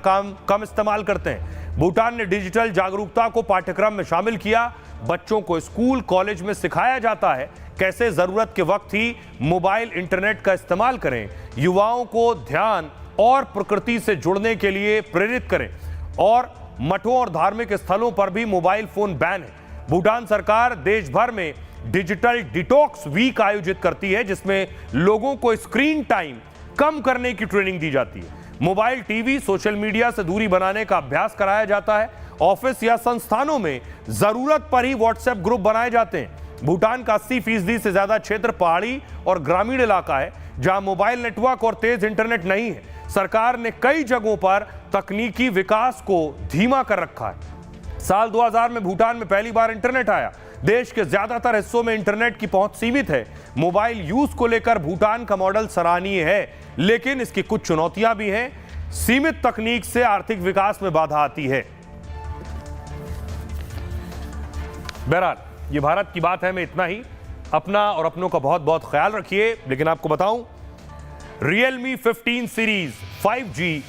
कम इस्तेमाल करते हैं। भूटान ने डिजिटल जागरूकता को पाठ्यक्रम में शामिल किया। बच्चों को स्कूल कॉलेज में सिखाया जाता है कैसे जरूरत के वक्त ही मोबाइल इंटरनेट का इस्तेमाल करें। युवाओं को ध्यान और प्रकृति से जुड़ने के लिए प्रेरित करें और मठों और धार्मिक स्थलों पर भी मोबाइल फोन बैन है। भूटान सरकार देश भर में डिजिटल डिटॉक्स वीक आयोजित करती है, जिसमें लोगों को स्क्रीन टाइम कम करने की ट्रेनिंग दी जाती है। मोबाइल, टीवी, सोशल मीडिया से दूरी बनाने का अभ्यास कराया जाता है। ऑफिस या संस्थानों में जरूरत पर ही व्हाट्सएप ग्रुप बनाए जाते हैं। भूटान का 80% से ज्यादा क्षेत्र पहाड़ी और ग्रामीण इलाका है, जहां मोबाइल नेटवर्क और तेज इंटरनेट नहीं है। सरकार ने कई जगहों पर तकनीकी विकास को धीमा कर रखा है। साल 2000 में भूटान में पहली बार इंटरनेट आया। देश के ज्यादातर हिस्सों में इंटरनेट की पहुंच सीमित है। मोबाइल यूज को लेकर भूटान का मॉडल सराहनीय है, लेकिन इसकी कुछ चुनौतियां भी हैं। सीमित तकनीक से आर्थिक विकास में बाधा आती है। बहरहाल ये भारत की बात है। मैं इतना ही। अपना और अपनों का बहुत बहुत ख्याल रखिए। लेकिन आपको बताऊं, Realme 15 series 5G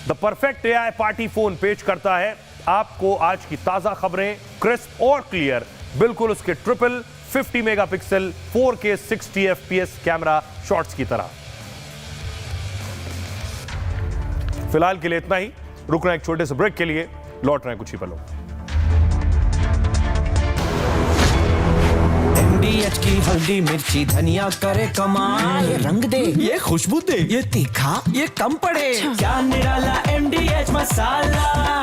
the perfect AI party phone पेश करता है आपको आज की ताजा खबरें क्रिस्प और क्लियर, बिल्कुल उसके triple 50 megapixel 4K 60 FPS camera shots की तरह। फिलहाल के लिए इतना ही। रुकना एक छोटे से ब्रेक के लिए, लौट रहे हैं कुछ ही पलों। MDH की हल्दी मिर्ची धनिया करे कमाल, ये रंग दे, ये खुशबू दे, ये तीखा, ये कम पड़े, क्या निराला MDH मसाला।